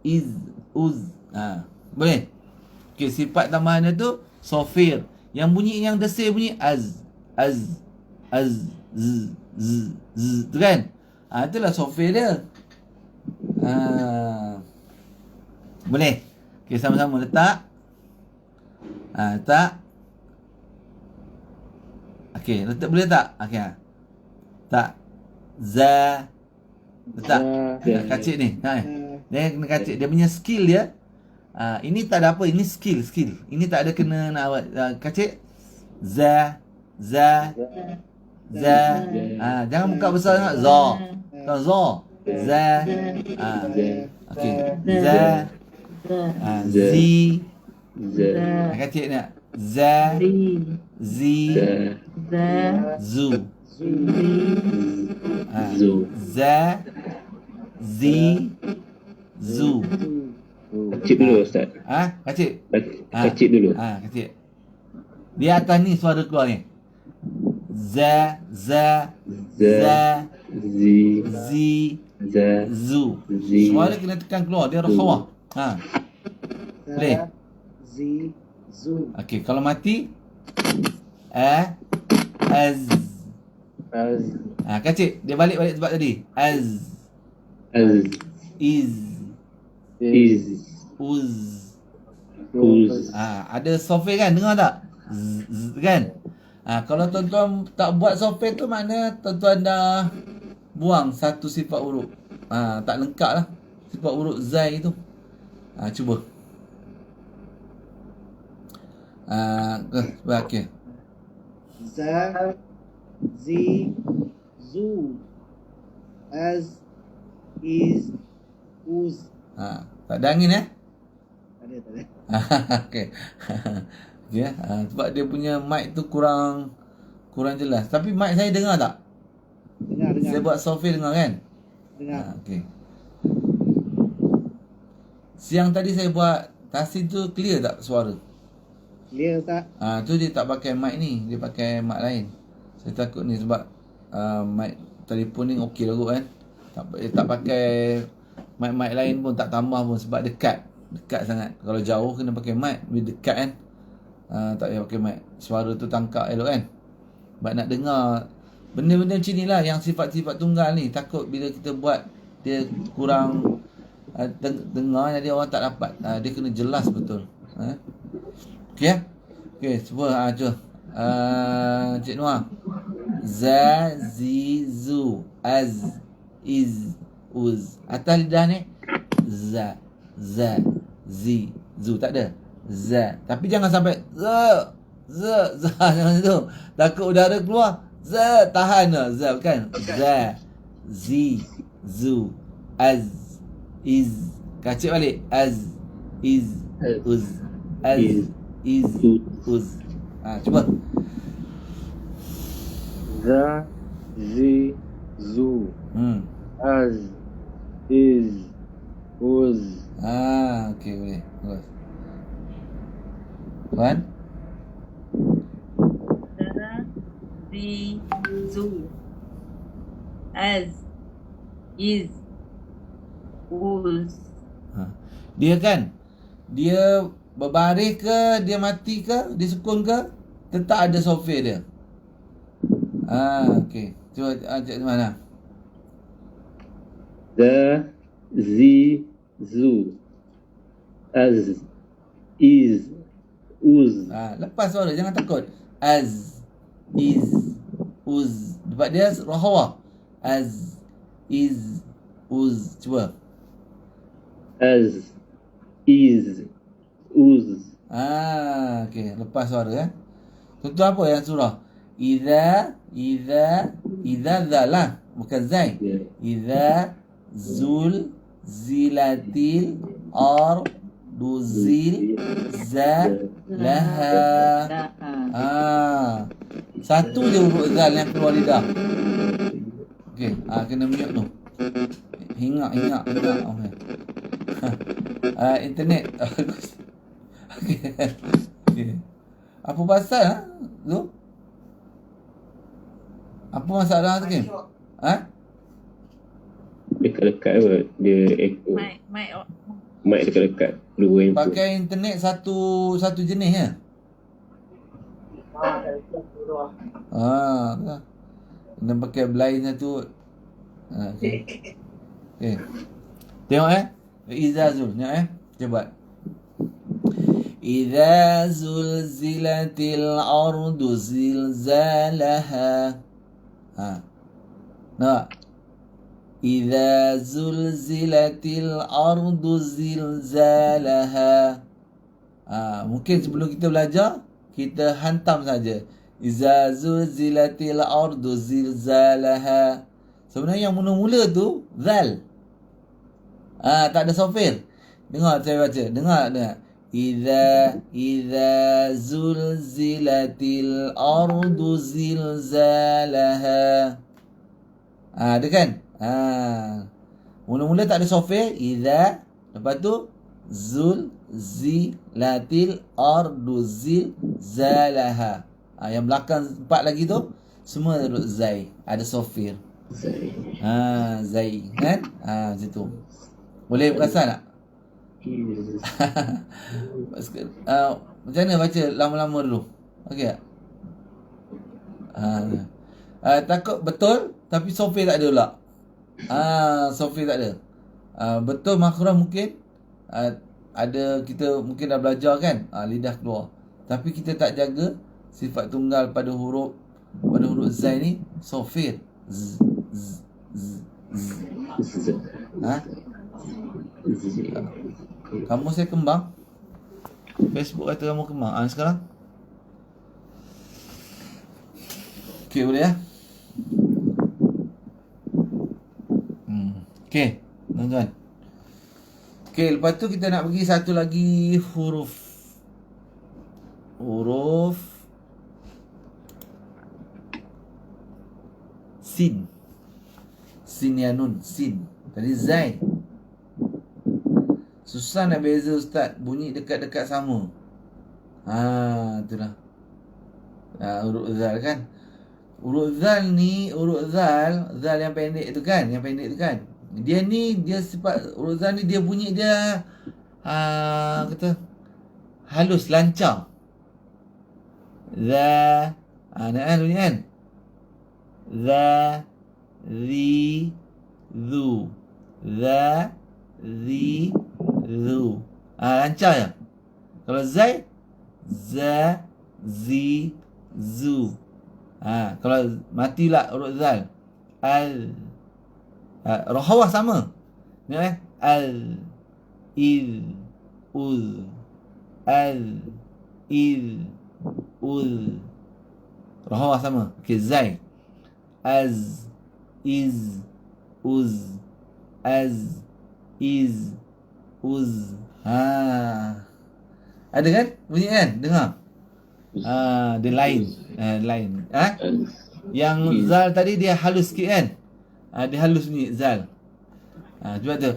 is, uz. Boleh? Okey, sifat tambahannya tu sofir. Yang bunyi yang desir bunyi az, z, tu kan? Itulah sofir dia. Boleh? Okey, sama-sama letak. Letak. Okey, letak boleh tak? Okey. Tak. Za. Letak. Kacik ni. Dia kena kacik. Dia punya skill dia. Ini tak ada apa. Ini skill. Ini tak ada kena nak awak kacik. Za. Jangan buka besar sangat. Za. Za. Za. Okey. Za. Zi. Kacik nak. Za. Zi. Zu. Za. Zi. Zu. Kacik dulu Ustaz. Kacik. Kacik dulu. Kacik. Di atas ni suara keluar ni. Za. Zi. Zu. Suara kena tekan keluar. Dia rakhawah. Boleh? Zi. Zu. Okey, kalau mati az. Kacik. Dia balik sebab tadi. Az. Is. Uz. Ada software kan? Dengar tak? Z kan? Kalau tuan-tuan tak buat software tu, makna tuan-tuan dah buang satu sifat huruf. Tak lengkap lah sifat huruf Zai tu. Cuba. Okey. Za. Zi. Zu. Az. Is. Uz. Tak ada angin Tak ada. Okey. Ya, sebab dia punya mic tu kurang jelas. Tapi mic saya dengar tak? Dengar. Saya buat software dengar kan? Dengar. Okey. Siang tadi saya buat Tahsin tu clear tak suara? Clear tak? Tu dia tak pakai mic ni, dia pakai mic lain. Saya takut ni sebab mic telefon ni okey lah kot kan. Tak pakai mic lain pun, tak tambah pun sebab dekat sangat. Kalau jauh kena pakai mic, bila dekat kan tak payah pakai mic. Suara tu tangkap elok kan. Sebab nak dengar benda-benda macam ni lah, yang sifat-sifat tunggal ni. Takut bila kita buat dia kurang dengar, jadi orang tak dapat. Dia kena jelas betul. Okey ya? Okey, cuba Cik Noah. Za, zi, zu, az, iz, uz. Atas lidah ni za, zi, zu. Tak ada. Za. Tapi jangan sampai za. Jangan tu. Takut udara keluar. Za. Tahan lah. Za. Bukan. Za. Zi. Zu. Az. Iz. Kacik balik. Az. Iz. Uz. Az. Iz. Uz. Cuba. Za. Zi. Zu. Az. Iz. Uz. Okey, boleh. Bagus. Puan? Za. Zi. Zu. Az. Iz. Uz. Dia kan, dia berbaris ke, dia mati ke, dia sukun ke, tetap ada software dia. Okey. Cuba cek mana? Za, zi, zu, az, iz, uz. Lepas suara, jangan takut. Az, iz, uz. Sebab dia rahawah. Az, iz, uz. Cuba. Az, iz, uz. Okey. Lepas suara Tentu apa yang surah? Iza zalah. Bukan zai. Iza zul zilatil arduzil zalaha. Satu je huruf zal yang keluar lidah. Okey, kena mute tu. Hingak. Okay. Internet. Okey. Okay. Apa pasal tu? Apa masalah tu, Kim? Dekat-dekat apa? Dia echo. Mic dekat-dekat. Dua input. Pakai internet satu jenis ya? Kena pakai blind satu. Okay. Tengok Iza Zul. Tengok Cepat. Iza zulzilatil ardu zilzalaha. Nampak? Iza zulzilatil ardu zilzalaha. Mungkin sebelum kita belajar, kita hantam saja. Iza zulzilatil ardu zilzalaha. Sebenarnya yang mula-mula tu zal. Tak ada sofir. Dengar saya baca. Dengar. Iza zulzilatil ardu zilzalaha. Ada kan? Mula-mula tak ada sofir. Iza. Lepas tu zulzilatil ardu zilzalaha. Yang belakang 4 lagi tu semua huruf zai. Ada sofir. Zai kan? Macam tu. Boleh perasan tak? Macam mana baca lama-lama dulu? Okey tak? Takut betul tapi sofir tak ada pula. Sofir tak ada. Betul makhraj mungkin ada, kita mungkin dah belajar kan, lidah keluar. Tapi kita tak jaga sifat tunggal pada huruf zai ni, sofir. Kamu saya kembang. Facebook kata kamu kembang. Sekarang okey, boleh ya? Okey, tuan-tuan. Okey, lepas tu kita nak pergi satu lagi huruf sin. Sin ya nun, sin. Tadi zai. Susah nak beza ustaz, bunyi dekat-dekat sama. Itulah. Huruf zal kan. Huruf zal ni, zal yang pendek tu kan, Dia sifat huruf zal ni, dia bunyi dia kata halus, lancar. Za, nak bunyi kan? Za, zi, zu. Za, zi, zu. Lancar je. Kalau zai, za, zi, zu. Kalau mati pula huruf zal, al. Rohawah sama. Tengok al, il, uz. Al, il, uz. Rohawah sama. Okey, zai. Az, iz, uz. Az, iz, uz. Ada kan? Bunyi kan? Dengar. Dia lain. Yang zal tadi dia halus sikit kan? Dia halus bunyi zal. Cuba tu.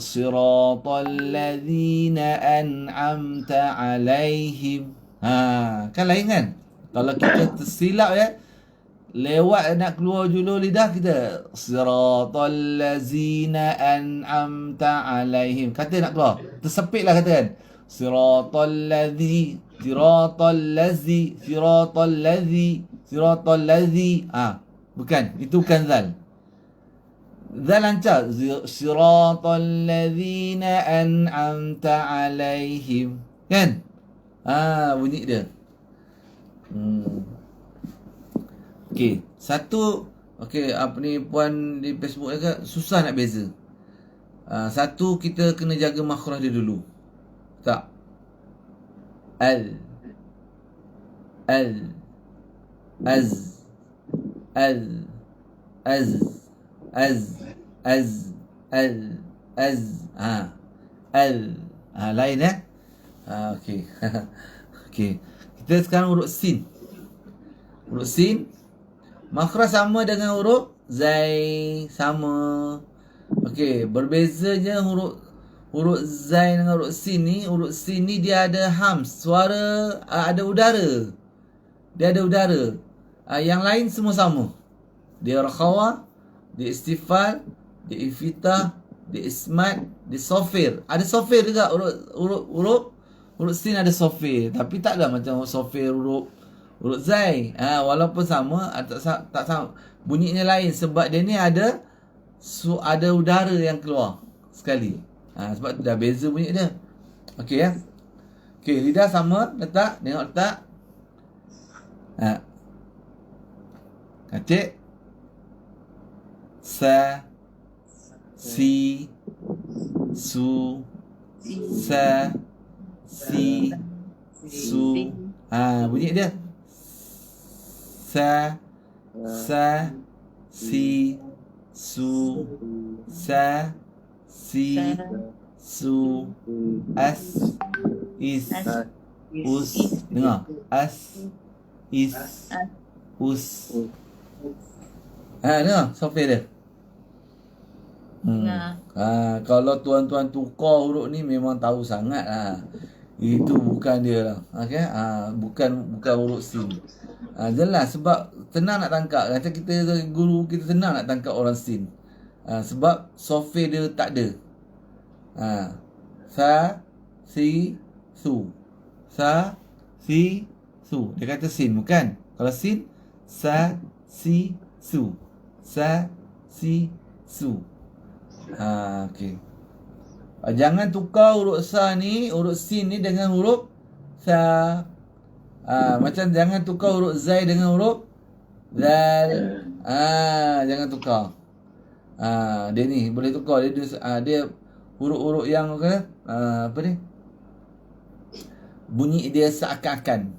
Siratal ladzina an'amta alaihim. Kan lain kan? Kalau kita tersilap lewat nak keluar julur lidah kita, siratal ladzina an'amta alaihim. Kata nak keluar, tersepitlah kata kan. Siratal ladzi. Bukan, itu bukan zal. Zal lancar. Siratal ladzina an'amta alaihim. Kan? Bunyi dia. Okey, apa ni puan di Facebook juga susah nak beza. Satu, kita kena jaga makhraj dia dulu. Tak. Al, az, al. Lain okey. Okey. Kita sekarang huruf sin. Huruf sin makhraj sama dengan huruf zai, sama. Okey, berbezanya huruf zai dengan huruf sin ni. Huruf sin ni dia ada hams, suara ada udara. Dia ada udara. Yang lain semua sama. Dia rakhawa, dia istifal, dia ifitah, dia ismat, dia sofir. Ada sofir juga huruf sin ada sofir, tapi taklah macam sofir huruf zai. Walaupun sama, tak sama. Bunyinya lain sebab dia ni ada udara yang keluar sekali. Sebab tu dah beza bunyi dia. Okey ya. Okey, lidah sama, letak, tengok letak. Kacik. Sa, si, su, sa, si, su. Bunyi dia. Sa, si, su, sa, si, su, as, is, us. Dengar. As, is, us. Dengar software dia. Kalau tuan-tuan tukar huruf ni memang tahu sangat lah. Itu bukan dia lah. Okay? Bukan huruf sin. Jelas sebab tenang nak tangkap. Kata kita guru kita tenang nak tangkap orang sin. Sebab software dia tak ada. Sa, si, su. Sa, si, su. Dia kata sin bukan. Kalau sin, sa, si, su. Sa, si, su. Okey. Jangan tukar huruf sa ni, huruf sin ni dengan huruf sa. Macam jangan tukar huruf zai dengan huruf zal. Jangan tukar. Dia ni boleh tukar. Dia huruf-huruf yang apa ni? Bunyi dia seakan-akan.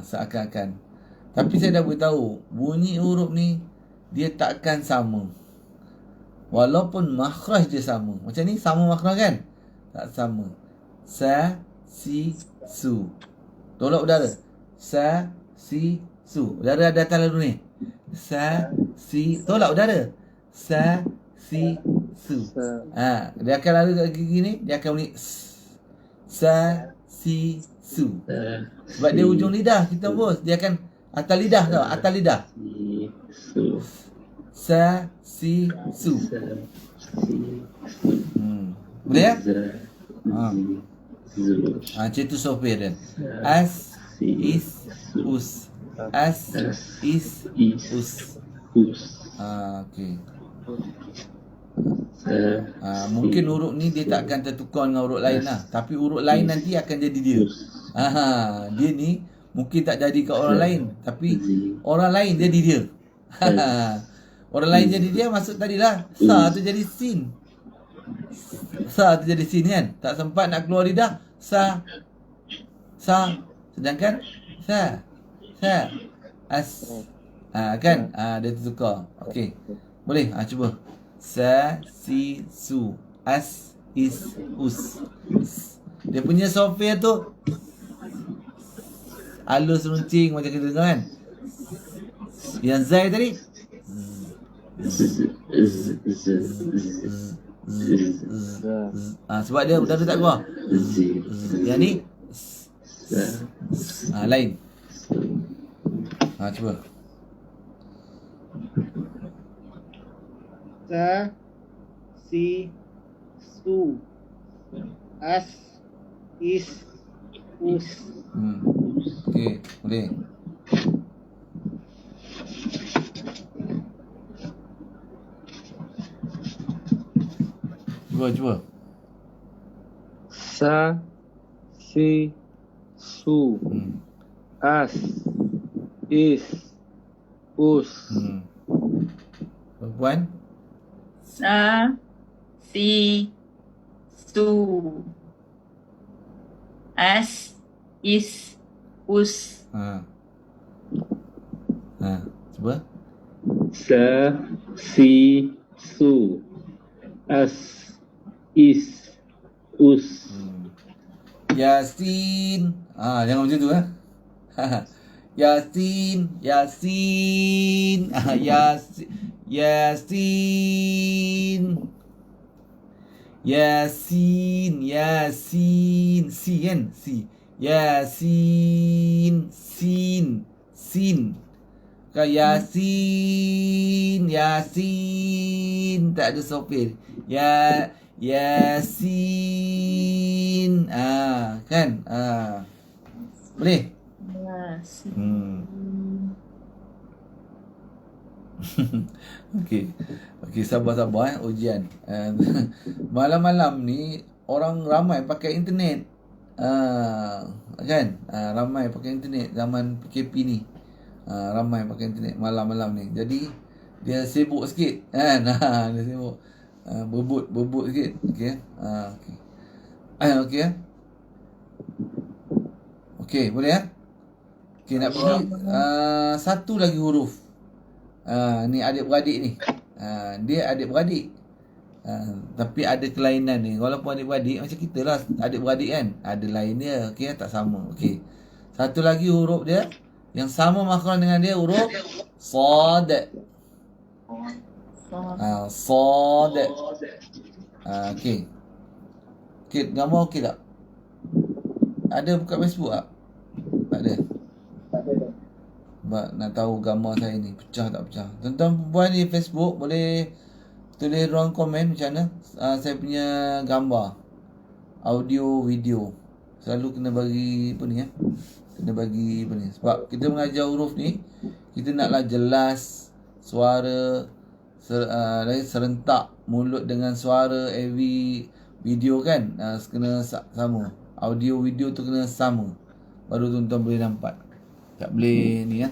Seakan-akan. Tapi saya dah beritahu, bunyi huruf ni dia takkan sama. Walaupun makhraj dia sama. Macam ni sama makhraj kan? Tak sama. Sa, si, su. Tolak udara. Sa, si, su. Udara ada atas lalu ni. Sa, si. Tolak udara. Sa, si, su. Dia akan lalu kat gigi ni. Dia akan bunyi sa, si, su. Sebab dia ujung lidah kita bos. Dia akan atas lidah tau. Atas lidah. Sa, si, su. Boleh ya? Macam tu software dia. As, is, us. As, is, us. Okey. Mungkin huruf ni dia tak akan tertukar dengan huruf lain lah. Tapi huruf lain nanti akan jadi dia. Dia ni mungkin tak jadi kat orang lain. Tapi orang lain jadi dia. Orang lain jadi dia maksud tadi lah. Sa tu jadi sin. Sa tu jadi sin kan. Tak sempat nak keluar lidah. Sa. Sedangkan sa. As. Kan. Dia tertukar. Okey. Boleh. Cuba. Sa, si, su. As, is, us. Dia punya software tu halus runcing macam kita dengar kan. Yang zai tadi sebab dia udara tak keluar. Yang ni lain. Cuba. Sa, si, su. As, is, us. Okey, boleh. Cuba. Sa, si, su. As, is, us. Perempuan. Sa, si, su. As, is, us. Cuba. Sa, si, su. As, is, us. Yasin. Jangan macam tu Yasin, Yasin, Yasin, Yasin, Yasin, Yasin, si kan? Si. Yasin, sin, sin. Yasin, Yasin, tak ada sopir. Yasin, kan? Boleh? Okey, sabar-sabar ujian. Malam-malam ni orang ramai pakai internet. Kan? Ramai pakai internet zaman PKP ni. Ramai pakai internet malam-malam ni. Jadi dia sibuk sikit kan. Dia sibuk. Berbut sikit. Okey. Okey. Okey, boleh ya? Okey, nak pergi satu lagi huruf. Ni adik-beradik ni. Dia adik-beradik. Tapi ada kelainan ni. Walaupun adik-beradik macam kita lah, adik-beradik kan. Ada lain dia. Okey, tak sama. Okey. Satu lagi huruf dia yang sama makhraj dengan dia huruf sad. Sad. Okey. Okey, gambar okey tak? Ada buka Facebook tak? Tak ada. Sebab nak tahu gambar saya ni pecah tak pecah. Tuan-tuan perempuan di Facebook boleh tulis ruang komen macam mana saya punya gambar, audio, video. Selalu kena bagi apa ni kena bagi apa ni. Sebab kita mengajar huruf ni, kita naklah jelas suara serentak, mulut dengan suara, AV, video kan, kena sama. Audio, video tu kena sama, baru tuan-tuan boleh nampak. Tak boleh ni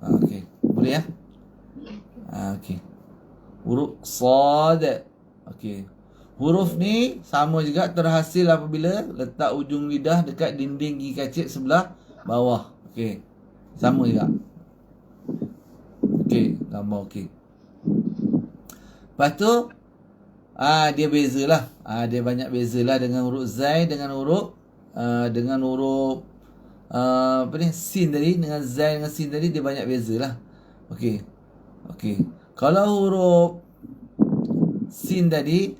Okey, boleh okey. Huruf sad. Okey. Huruf ni sama juga terhasil apabila letak ujung lidah dekat dinding gigi kacip sebelah bawah. Okey. Sama juga. Okey, gambar okey. Lepas tu dia bezalah. Dia banyak bezalah dengan huruf zai dengan huruf sin tadi, dengan zai dengan sin tadi dia banyak bezalah. Okey. Kalau huruf sin tadi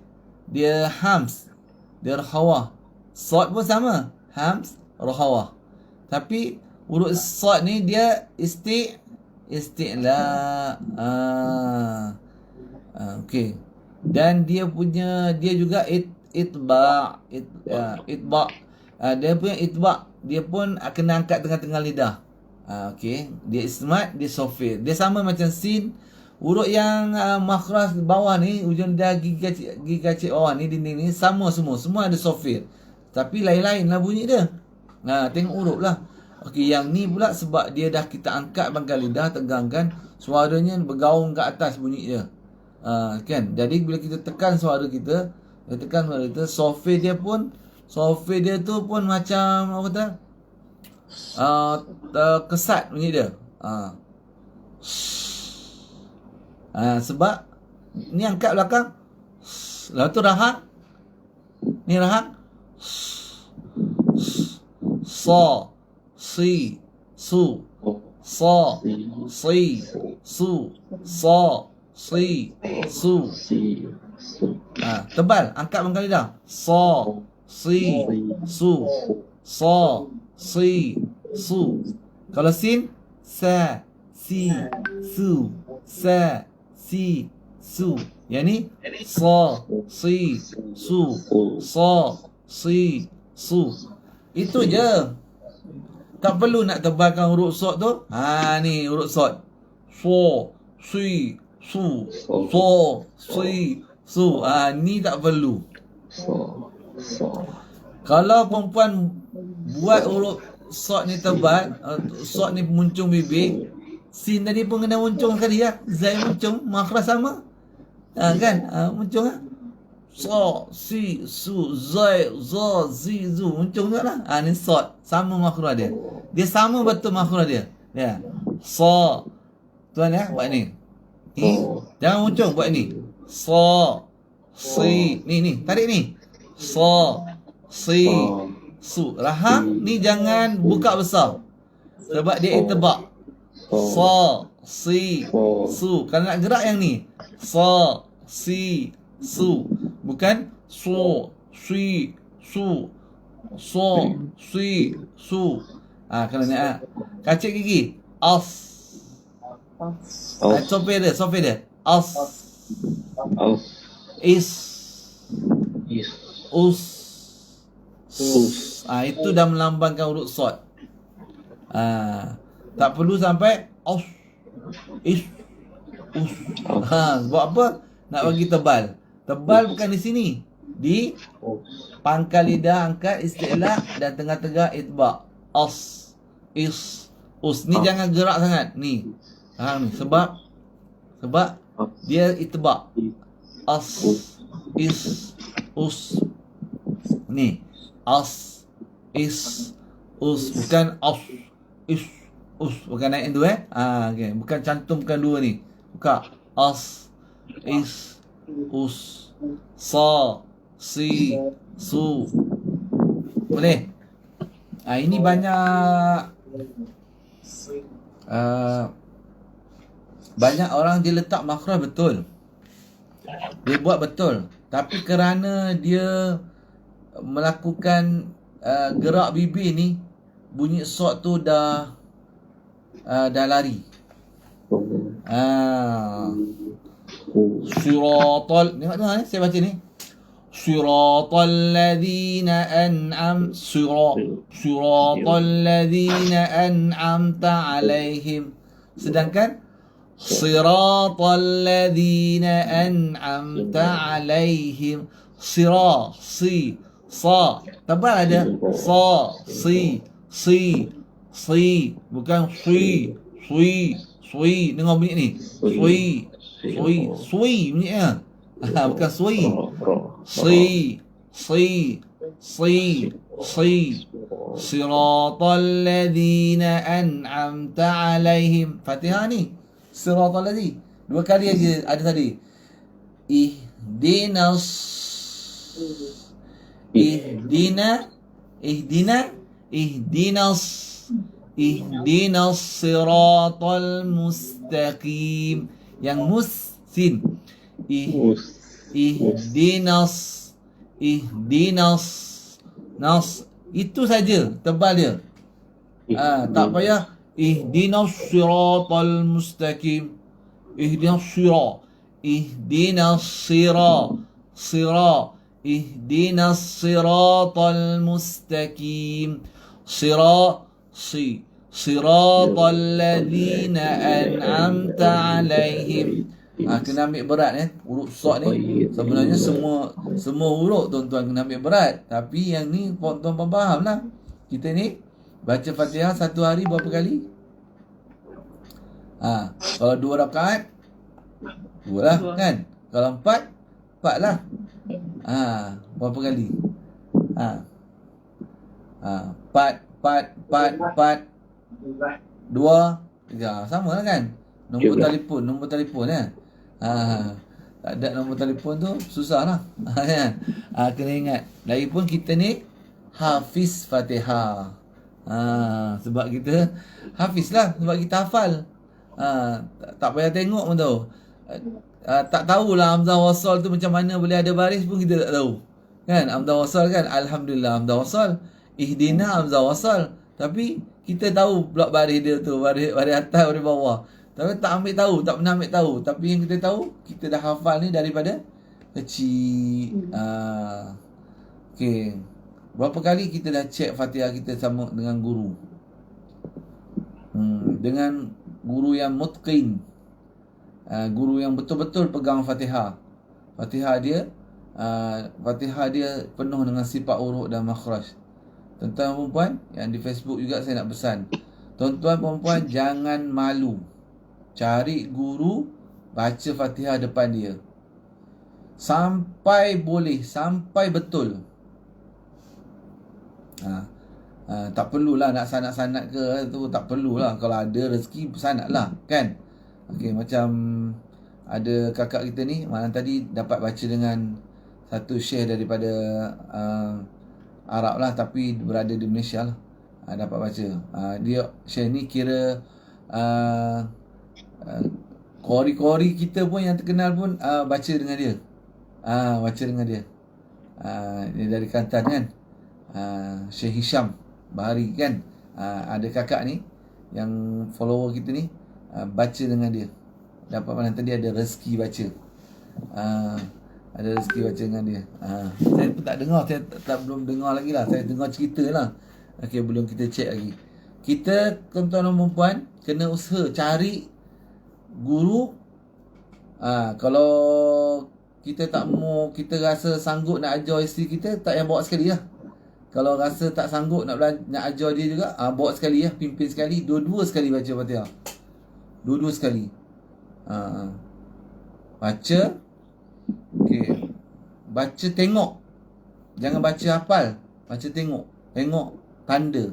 dia hams, dia rahawa. Sad pun sama, hams, rahawa. Tapi huruf sad ni dia isti'la. Okey. Dan dia juga itba'. Dia punya itba', dia pun kena angkat tengah-tengah lidah. Okey, dia ismat, dia sofir. Dia sama macam sin. Huruf yang makhraj bawah ni, ujung lidah gigi kacip bawah ni, dinding ni sama semua. Semua ada sofir. Tapi lain-lain lah bunyi dia. Tengok huruf lah. Okey, yang ni pula sebab dia dah kita angkat pangkal lidah, tegangkan, suaranya bergaung ke atas bunyi dia. Kan? Jadi bila kita tekan suara kita, sofir dia tu pun macam apa kata? Kesat bunyi dia. Sebab ni angkat belakang. Lepas tu rahang. Ni rahang. Sa, si, su. Sa, si, su. Sa, si, su. Tebal, angkat pangkal lidah. Sa, si, su. Sa, si, su. Kalau sin, sa, si, su. Sa, si, su. Yang ni sa, si, su. Sa, si, su. Itu je. Tak perlu nak tebalkan huruf sad tu. Ni huruf sad. So, si, su. So, si, su. Ni tak perlu. Kalau perempuan buat huruf sad ni tebal, sad ni muncung bibir, sin tadi pun kena muncung sekali Zai muncung, makhraj sama. Kan? Muncung So, si, su, zai, za, zi, zu. Muncung tu lah. Ni sad. Sama makhraj dia. Dia sama betul makhraj dia. Sa. Tuan buat ni. Jangan muncung, buat ni. Sa, si. Ni, tarik ni. Sa, si, su. Rahang ni jangan buka besar. Sebab dia itibak. Sa, si, su. Kalau nak gerak yang ni. Sa, si, su. Bukan so, si, su. So, si, su. Kalau nak kacik gigi. As. Sofi dia. As. Is. Us. Itu dah melambangkan huruf sod. Tak perlu sampai aus, is, us. Sebab apa? Nak bagi tebal. Tebal bukan di sini. Di pangkal lidah angkat isti'la dan tengah-tengah itba'. As, is, us. Ni jangan gerak sangat. Ni. Ni sebab dia itba'. As, is, us. Ni. As, is, us. Bukan as, is, us. Bukan naik yang tu okay. Bukan cantumkan dua ni. Buka. As, is, us. Sa, si, su. Boleh? Ini banyak banyak orang dia letak makhraj betul. Dia buat betul. Tapi kerana dia melakukan gerak bibir ni, bunyi sod tu dah lari. Siratal, tengok tu saya baca ni. Siratal ladzina an'amta alaihim. Sedangkan siratal ladzina an'amta alaihim. Sira, si, sa. Tebal ada. Sa, si, bukan sui. Dengar bunyi ni. Sui bunyinya. Bukan sui. Si. Siratal ladzina an'amta alaihim. Fatihah ni. Siratal ladzi. Dua kali aja ada tadi. Ihdinas siratal mustaqim. Yang musin. Nas. Itu saja tebal dia. Tak payah ihdinas siratal mustaqim. Ihdinas sira. Ihdinas siratal mustaqim. Siratal ladzina an'amta alaihim. Kena ambil berat huruf sod ni. Sebenarnya semua huruf tuan-tuan kena ambil berat. Tapi yang ni tuan-tuan faham lah. Kita ni baca Fatihah satu hari berapa kali? Kalau 2 rakaat 2 lah kan. Kalau 4 lah. Berapa kali? 4 2 3. Sama lah kan. Nombor telefon tak ada nombor telefon tu susah lah. Kena ingat. Lagipun kita ni hafiz Fatihah. Sebab kita hafiz lah. Sebab kita hafal. Tak payah tengok pun tahu. Tak tahulah hamzah wasal tu macam mana boleh ada baris pun kita tak tahu. Kan hamzah wasal kan. Alhamdulillah hamzah wasal. Ihdina hamzah wasal. Tapi kita tahu blok baris dia tu. Baris atas, baris bawah. Tapi tak pernah ambil tahu. Tapi yang kita tahu, kita dah hafal ni daripada kecil. Okay. Berapa kali kita dah cek Fatihah kita sama dengan guru? Dengan guru yang mutqin. Guru yang betul-betul pegang Fatihah. Fatihah dia penuh dengan sifat huruf dan makhraj. Tuan-tuan perempuan yang di Facebook juga saya nak pesan. Tuan-tuan perempuan jangan malu. Cari guru, baca Fatihah depan dia. Sampai boleh, sampai betul. Tak perlulah nak sanad-sanad ke tu, tak perlulah. Kalau ada rezeki sanad lah kan. Okey, macam ada kakak kita ni malam tadi dapat baca dengan satu syekh daripada Arab lah tapi berada di Malaysia lah. Dapat baca. Dia Syekh ni kira kori-kori kita pun yang terkenal pun baca dengan dia. Baca dengan dia. Dia dari Kelantan kan. Syekh Hisham Bahari kan. Ada kakak ni yang follower kita ni baca dengan dia. Dapat mana tadi ada rezeki baca. Ada rezeki baca dengan dia. Saya pun tak dengar, saya belum dengar lagi lah. Saya dengar cerita lah. Okey, belum kita check lagi. Kita tuan-tuan dan puan kena usaha cari guru. Kalau kita tak mau, kita rasa sanggup nak ajar isteri kita, tak payah bawa sekali lah. Kalau rasa tak sanggup nak ajar dia juga, bawa sekali lah, pimpin sekali, dua-dua sekali baca Fatihah. Dua-dua sekali. Baca. Okey. Baca tengok. Jangan baca hafal. Baca tengok. Tengok tanda.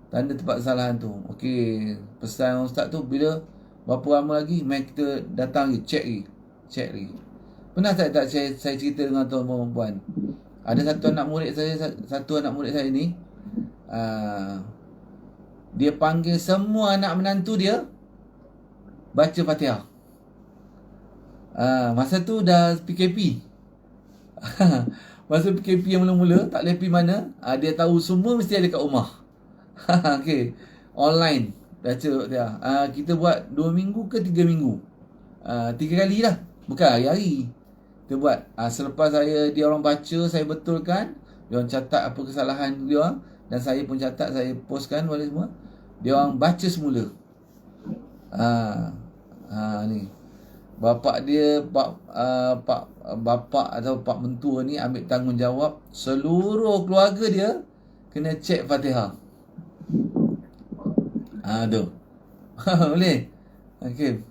Tanda tempat kesalahan tu. Okey. Pesan ustaz tu bila berapa lama lagi mai kita datang lagi, check lagi. Pernah tak saya cerita dengan tuan-tuan dan puan? Ada satu anak murid saya ni, dia panggil semua anak menantu dia baca Fatihah. Masa tu dah PKP. Masa PKP yang mula-mula, tak boleh pergi mana, dia tahu semua mesti ada kat rumah. Okey, online baca Fatihah. Kita buat 2 minggu ke 3 minggu. 3 kali lah, bukan hari-hari. Kita buat. Selepas dia orang baca, saya betulkan, dia orang catat apa kesalahan dia orang, dan saya pun catat, saya postkan balik semua. Dia orang baca semula. Ni bapak dia, bapak atau pak mentua ni ambil tanggungjawab seluruh keluarga dia kena cek Fatihah. Tu. Boleh. Okey.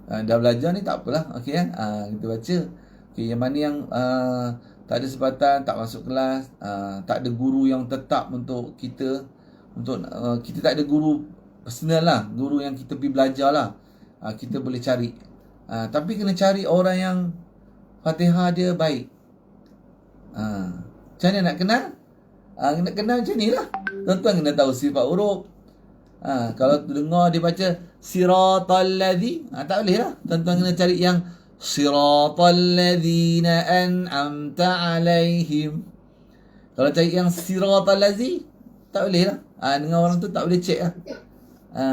Dah belajar ni tak apalah. Okey kan? Kita baca. Okey, yang mana yang tak ada sebatan, tak masuk kelas, tak ada guru yang tetap untuk kita, kita tak ada guru personal lah, guru yang kita pergi belajar lah. Kita boleh cari. Tapi kena cari orang yang Fatihah dia baik. Macam mana nak kenal? Nak kenal macam ni lah. Tuan-tuan kena tahu sifat huruf. Kalau dengar dia baca Siratal ladzi, tak boleh lah. Tuan-tuan kena cari yang Siratal ladzina an'amta alaihim. Kalau cari yang Siratal ladzi, tak boleh lah. Dengan orang tu tak boleh cek lah.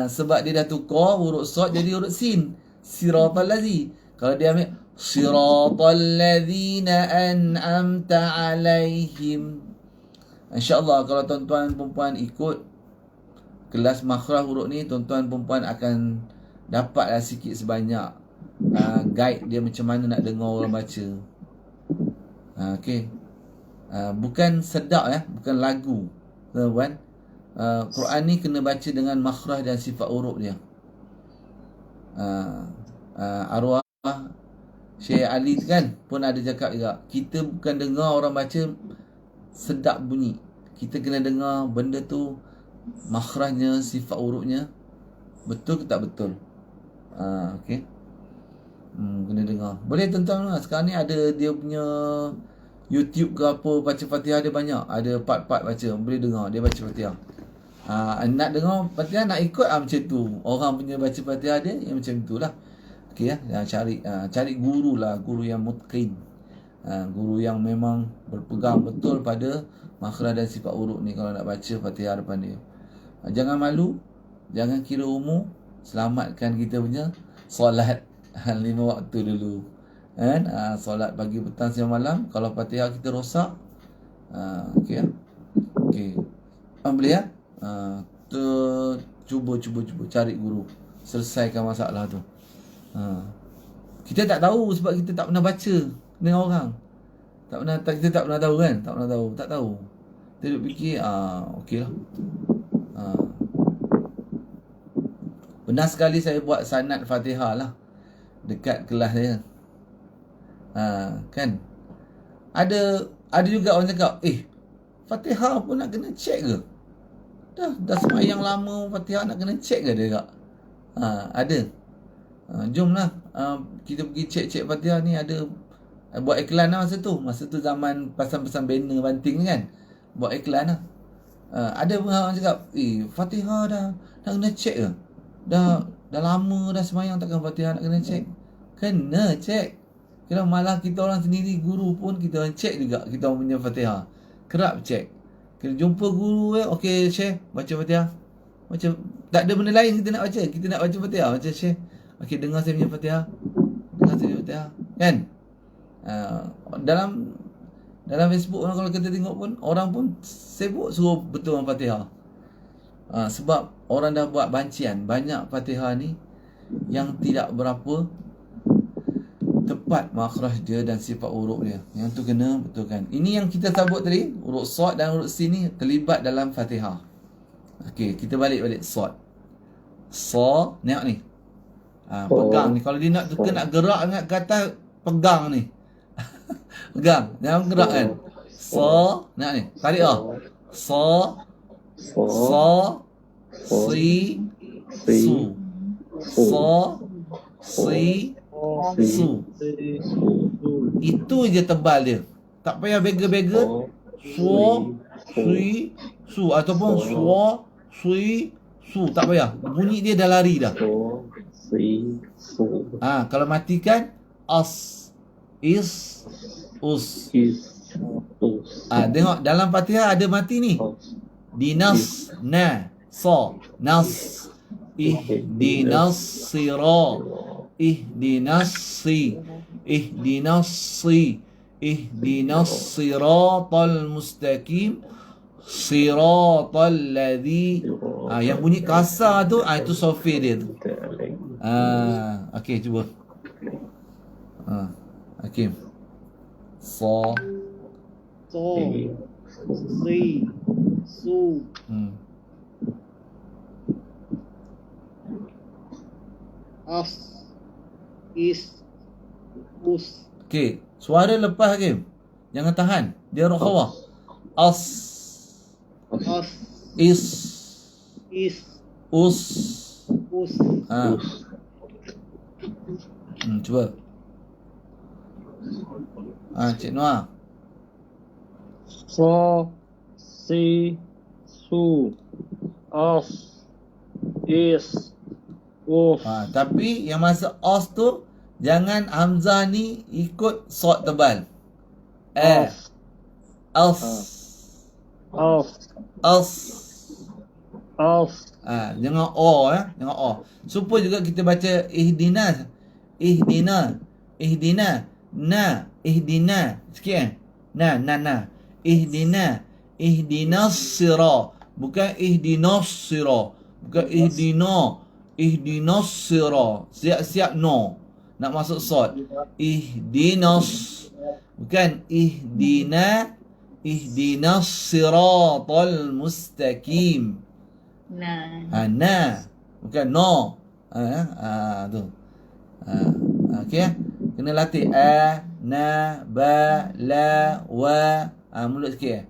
Sebab dia dah tukar huruf sad jadi huruf sin. Siratal ladzi. Kalau dia ambil Siratal ladzina an'amta alaihim, InsyaAllah kalau tuan-tuan perempuan ikut kelas makhraj huruf ni, tuan-tuan perempuan akan dapatlah sikit sebanyak guide dia macam mana nak dengar orang baca. Okey. Bukan sedap bukan lagu. Tuan-tuan, Quran ni kena baca dengan makhraj dan sifat huruf dia. Arwah Syekh Ali kan pun ada cakap juga, kita bukan dengar orang baca sedap bunyi, kita kena dengar benda tu makhrajnya, sifat hurufnya betul ke tak betul. Okey. Kena dengar. Boleh tuan-tuan lah. Sekarang ni ada dia punya YouTube ke apa, baca Fatihah dia banyak. Ada part-part baca. Boleh dengar dia baca Fatihah. Nak dengar Fatihah, nak ikut macam tu. Orang punya baca Fatihah dia yang macam itulah. Okey cari guru lah, guru yang mutqin. Guru yang memang berpegang betul pada makhraj dan sifat huruf ni kalau nak baca Fatihah depan dia. Jangan malu, jangan kira umur, selamatkan kita punya solat 5 waktu dulu. Kan? Solat pagi, petang, siang, malam. Kalau Fatihah kita rosak, okey. Okey. Boleh ya? Cuba cari guru, selesaikan masalah tu. Kita tak tahu sebab kita tak pernah baca dengan orang. Kita tak pernah tahu kan? Tak tahu. Kita duduk fikir, okeylah. Pernah sekali saya buat sanad Fatihah lah dekat kelas dia. Kan? Ada juga orang cakap, Fatihah pun nak kena check ke? Dah sembahyang lama Fatihah nak kena check ke dia kak? Ada. Jomlah kita pergi check Fatihah ni, ada Buat iklan lah masa tu. Masa tu zaman pasang-pasang banner banting ni kan. Buat iklan lah. Ada pun orang cakap, Fatihah dah kena cek ke? Dah lama dah semayang takkan Fatihah nak kena cek? Kena cek. Kira malah kita orang sendiri, guru pun kita orang cek juga kita orang punya Fatihah. Kerap cek. Kira jumpa guru okey Syekh, baca Fatihah. Macam tak ada benda lain kita nak baca. Kita nak baca Fatihah. Macam Syekh, okey dengar saya punya Fatihah. Dengar saya punya Fatihah. Kan? Dalam Facebook kalau kita tengok pun, orang pun sibuk suruh betul Fatihah. Sebab orang dah buat bancian. Banyak Fatihah ni yang tidak berapa tepat makhraj dia dan sifat huruf dia. Yang tu kena betulkan. Ini yang kita sebut tadi, huruf Sad dan huruf Sin ni terlibat dalam Fatihah. Okey, kita balik Sad. Sa, tengok ni. Pegang ni. Kalau dia nak gerak nak ke atas, pegang ni. Pegang, jangan gerak kan. Sa, tengok ni. Tarik Sa, Si, Su. Sa, Si, Su. Itu je tebal dia. Tak payah bega-bega. Su, Si, Su. Ataupun Su, Si, Su. Tak payah. Bunyi dia dah lari dah. Kalau matikan, As, Is, Us. Tengok dalam Fatihah ada mati ni. Dinas, na, sa, nas. Ihdinas sira. Ihdinas si. Ihdinas si. Ihdinas siratal mustaqim. Siratal ladzi. Yang bunyi kasar tu, itu sofi dia tu. Okey, cuba. Okey. Sa, Si, Su. As, Is, Us. Okey, suara lepas Hakim. Jangan tahan. Dia roh bawah. As, As, Is, Us. Us. Cuba. Cik Noah. Sa, Si, Su, As, Is, Us. Tapi yang masa As tu, jangan Hamzah ni ikut Sad tebal. As. As. As. As. As. Jangan O jangan O. Supaya juga kita baca ihdina. Ihdina. Ihdina. Na. Ihdina. Sikit Na. Ihdina. Ihdinas sira. Bukan ihdinas sira. Bukan ihdina. Ihdinas sira. Siap-siap no. Nak masuk Sad. Ihdinas. Bukan ihdina. Ihdinas siratal mustaqim. Na. Bukan no. Tu. Okey. Kena latih. Na, ba, la, wa. Mulut sikit.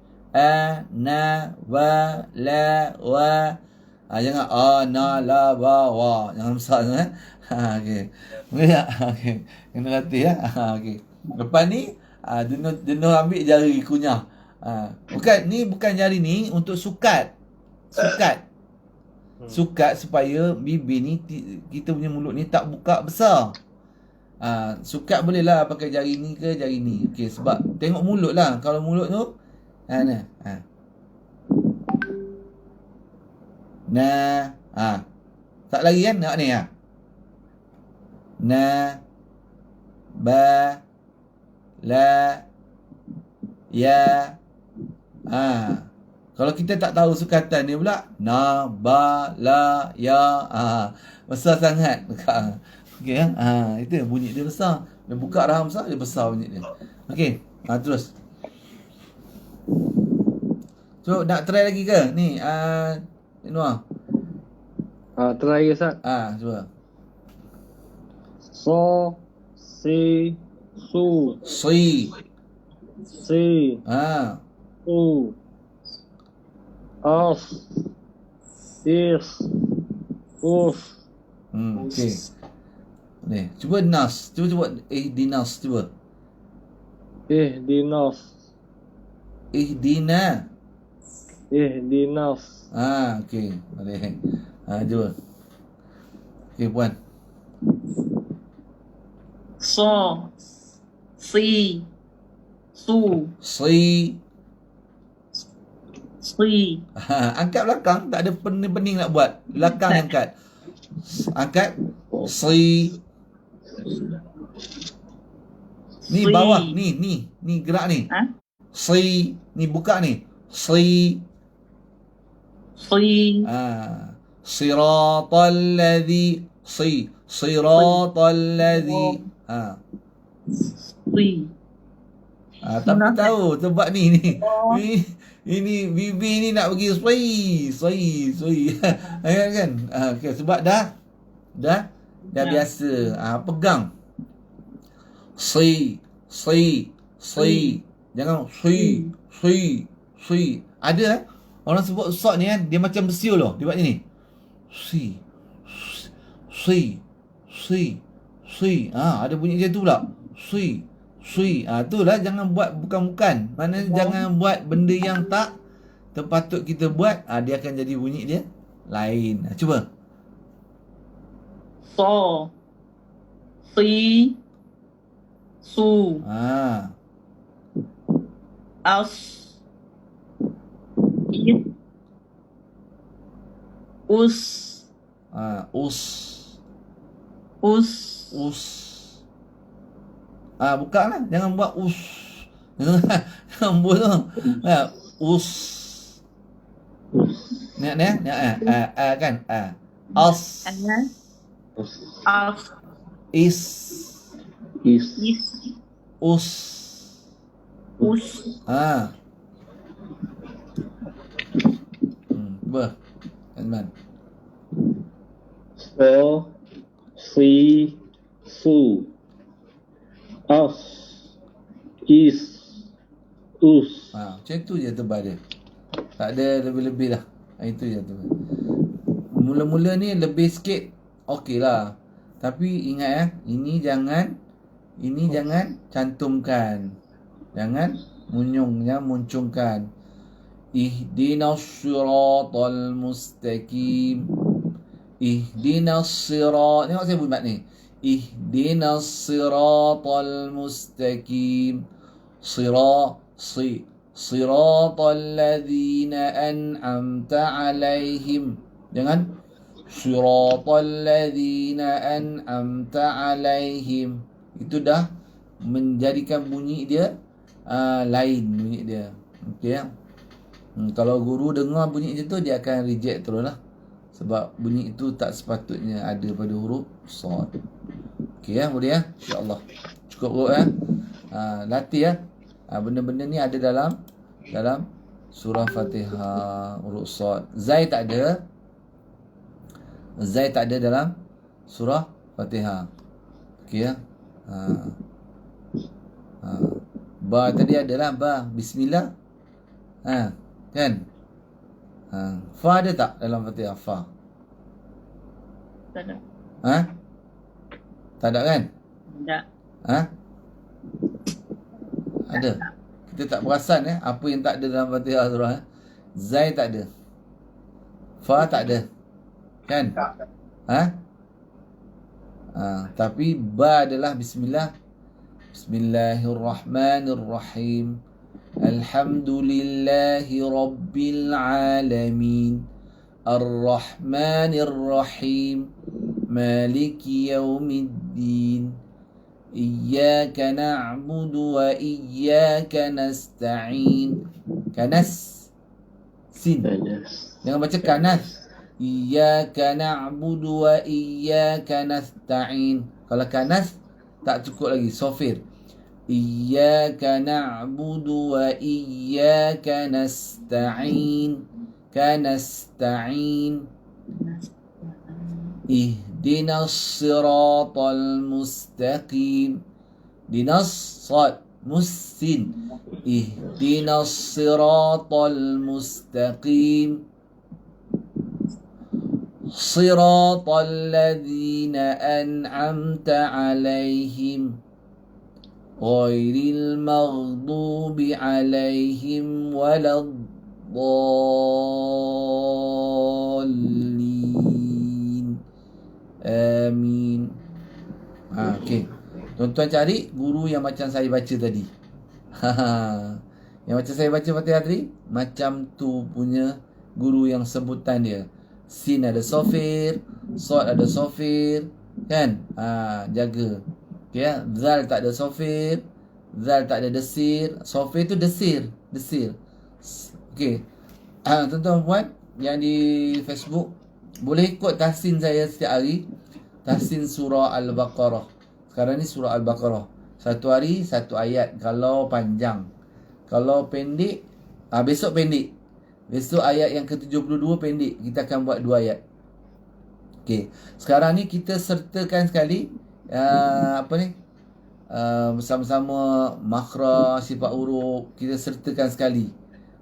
Na, wa, la, wa. Jangan na, la, ba, wa. Jangan besar sangat. Okey. Boleh tak? Okey. Kena latih okey. Lepas ni jenuh ambil jari kunyah. Bukan jari ni untuk sukat. Sukat supaya bibir ni, kita punya mulut ni tak buka besar. Sukat boleh lah pakai jari ni ke jari ni. Okey, sebab tengok mulut lah. Kalau mulut tu tak lagi kan? Nak ni Na, ba, la, ya. Kalau kita tak tahu sukatan ni pula, na, ba, la, ya. Besar sangat. Okey itu bunyi dia besar. Dia buka rahang besar, dia besar bunyi dia. Okey, terus. So nak try lagi ke? Ni Noah. Try Ustaz. Cuba. Sa, Si, Su. Si. Si. Su. As. Is. Us. Okey. Ni, cuba nas. Cuba dinas cuba. ihdinas Ihdina. ihdinas Okey. Boleh. Jom. Okey, puan. So, si, su, Si. si, Angkat belakang. Tak ada pening-pening nak buat. Belakang angkat. Angkat. Si. Ni Si. bawah. Ni gerak ni. Ha? Si. Ni buka ni. Si. si, Siratal ladzi. Si. Siratal ladzi. si. Tapi tahu sebab ni. Ini bibi ni nak pergi sui. Kan? Okay, sebab dah biasa. Pegang. Si. Jangan si. Ada orang sebut sod ni kan, dia macam bersiul loh. Dia buat ni. Si. Ada bunyi macam tu pula. Si. Itulah, jangan buat bukan-bukan. Maknanya jangan buat benda yang tak terpatut kita buat. Dia akan jadi bunyi dia lain. Cuba. So, si, su, as, it, us, Us. Buka lah. Jangan buat us. Jangan buat tu. Us. Ni kan. As. as, Is. is, Us. us, Cuba. Azman. so si su as is us. Macam tu je tebal dia. Tak ada lebih-lebih dah. Itu je tebal. Mula-mula ni lebih sikit okey lah. Tapi ingat ini jangan cantumkan. Jangan muncungkan. Ihdinas siratal mustaqim. Ihdinas sirat. Tengok saya buat ni. Ihdinas siratal mustaqim. Siratal ladzina an'amta alaihim. Jangan siratal ladzina an'amta alaihim. Itu dah menjadikan bunyi dia lain bunyi dia. Okey ya. Kalau guru dengar bunyi macam tu, dia akan reject terus lah. Sebab bunyi itu tak sepatutnya ada pada huruf sad. Okey ya, boleh ya? InsyaAllah. Cukup kot ya. Latih ya. Benda-benda ni ada dalam surah Fatihah, huruf sad. Zai tak ada. Zai tak ada dalam surah Fatihah. Okey ya. Ba tadi adalah ba. Bismillah. Kan? Fa ada tak dalam Fatihah? Fa. tak ada, Tak ada kan? tak, Ada. Kita tak perasan apa yang tak ada dalam Fatihah surah. Zai tak ada. Fa tak ada. Kan? Tapi ba adalah bismillah. Bismillahirrahmanirrahim. Alhamdulillahi Rabbil Alamin. Ar-Rahmanir-Rahim. Maliki Yawmiddin. Iyyaka na'budu wa iyyaka nasta'in. Kanas. Sin. Jangan baca kanas. Iyyaka na'budu wa iyyaka nasta'in. Kalau kanas tak cukup lagi. Sofir. Iyyaka na'budu wa iyyaka nasta'in. Kanasta'in. Ihdinas siratal mustaqim. Dinas sad musin. Ihdinas siratal mustaqim. Siratal ladzina an'amta alaihim. ghairil maghdubi alaihim waladdallin. Amin. Okey. Tuan-tuan cari guru yang macam saya baca tadi. Yang macam saya baca Fatihah tadi, macam tu punya guru yang sebutan dia. Sin ada sofir, sod ada sofir, kan? Jaga. Okay, ya? Zal tak ada sofir, zal tak ada desir. Sofir tu desir. Okey. Tuan-tuan puan yang di Facebook, boleh ikut tahsin saya setiap hari. Tahsin surah Al-Baqarah. Sekarang ni surah Al-Baqarah. Satu hari satu ayat kalau panjang. Kalau pendek, besok pendek. Besok ayat yang ke-72 pendek. Kita akan buat 2 ayat. Okey. Sekarang ni kita sertakan sekali bersama-sama makhraj, sifat huruf. Kita sertakan sekali.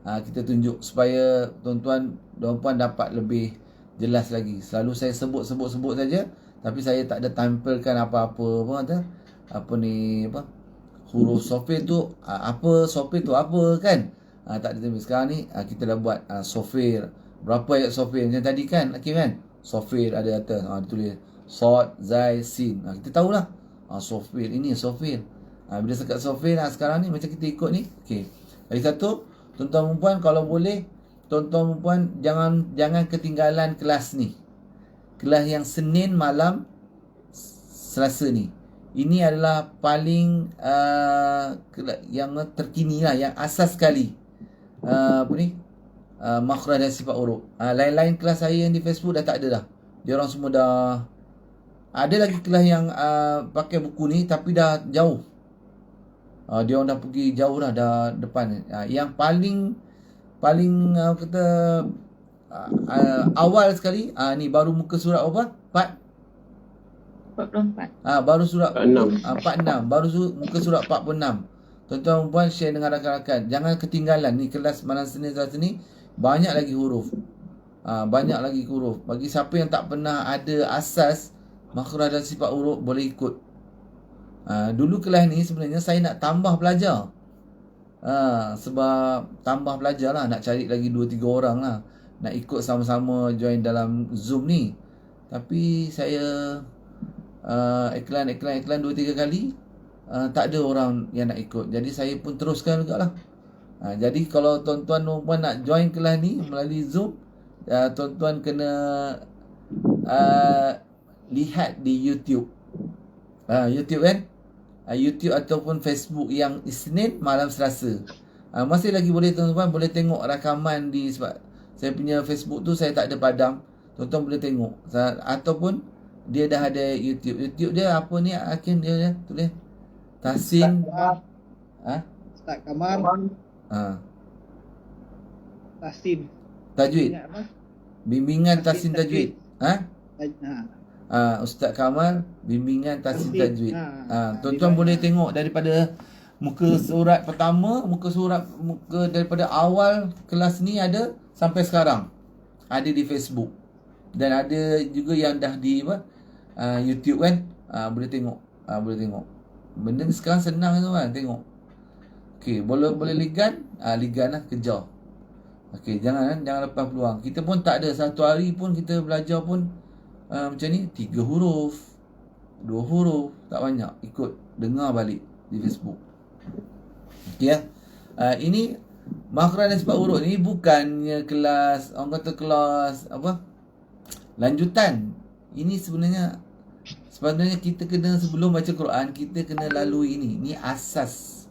Kita tunjuk supaya tuan-tuan dan puan dapat lebih jelas lagi. Selalu saya sebut saja, tapi saya tak ada tampilkan apa-apa huruf sofir tu sofir tu apa kan. Tak ada tampil. Sekarang ni kita dah buat sofir. Berapa ayat sofir macam tadi kan, Hakim kan? Sofir ada atas, tulis sod, zai, sin. Kita tahulah sofir, ini sofir. Bila sekat sofir sekarang ni macam kita ikut ni. Okey. Lagi satu, tuan-tuan perempuan kalau boleh, tuan-tuan perempuan jangan ketinggalan kelas ni. Kelas yang Senin malam Selasa ni. Ini adalah paling yang terkini lah, yang asas sekali. Makhraj dan sifat huruf. Lain-lain kelas saya yang di Facebook dah tak ada dah. Dia orang semua dah. Ada lagi kelas yang pakai buku ni tapi dah jauh. Dia orang dah pergi jauh dah depan. Yang paling awal sekali ni baru muka surat apa? 44. Baru surat 46. 46. Baru muka surat 46. Tuan-tuan puan share dengan rakan-rakan. Jangan ketinggalan ni kelas malam Senin Selasa ni, banyak lagi huruf. Banyak lagi huruf. Bagi siapa yang tak pernah ada asas makhraj dan sifat huruf, boleh ikut. Dulu kelas ni sebenarnya saya nak tambah pelajar. Sebab tambah pelajar lah, nak cari lagi 2-3 orang lah, nak ikut sama-sama join dalam Zoom ni. Tapi saya iklan 2-3 kali, tak ada orang yang nak ikut. Jadi saya pun teruskan juga lah. Jadi kalau tuan-tuan dan puan nak join kelas ni melalui Zoom, tuan-tuan kena lihat di YouTube. YouTube kan? YouTube ataupun Facebook yang Isnin malam Selasa. Masih lagi boleh tuan-tuan boleh tengok rakaman di, sebab saya punya Facebook tu saya tak ada padam. Tuan-tuan boleh tengok. Ataupun dia dah ada YouTube. YouTube dia apa ni Hakim, dia tulis Tahsin Ustaz Kamal. Tahsin Tajwid. Bimbingan Tahsin Tajwid. Ustaz Kamal Bimbingan Tahsin Tajwid. Tuan-tuan boleh tengok daripada muka surat pertama, muka daripada awal kelas ni ada sampai sekarang. Ada di Facebook. Dan ada juga yang dah di YouTube kan. Boleh tengok. Benda ni sekarang senang tu kan, tengok. Okey, boleh ligan, ligan lah, kejar. Okey, jangan lepas peluang. Kita pun tak ada satu hari pun kita belajar pun macam ni 3 huruf, 2 huruf, tak banyak. Ikut dengar balik di Facebook. Okey ya. Ini makhraj dan sifat huruf ni bukannya kelas, orang kata kelas apa? Lanjutan. Ini sebenarnya kita kena, sebelum baca Quran, kita kena lalui ini. Ini asas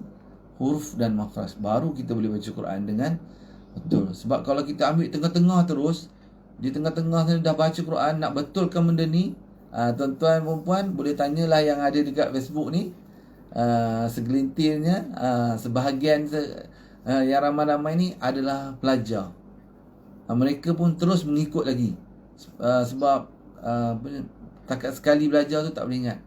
huruf dan makhraj. Baru kita boleh baca Quran dengan betul. Sebab kalau kita ambil tengah-tengah terus, di tengah-tengah sana dah baca Quran, nak betulkan benda ni, tuan-tuan perempuan boleh tanyalah yang ada dekat Facebook ni. Segelintirnya, sebahagian yang ramai-ramai ni adalah pelajar. Mereka pun terus mengikut lagi. Sebab takat sekali belajar tu tak boleh ingat.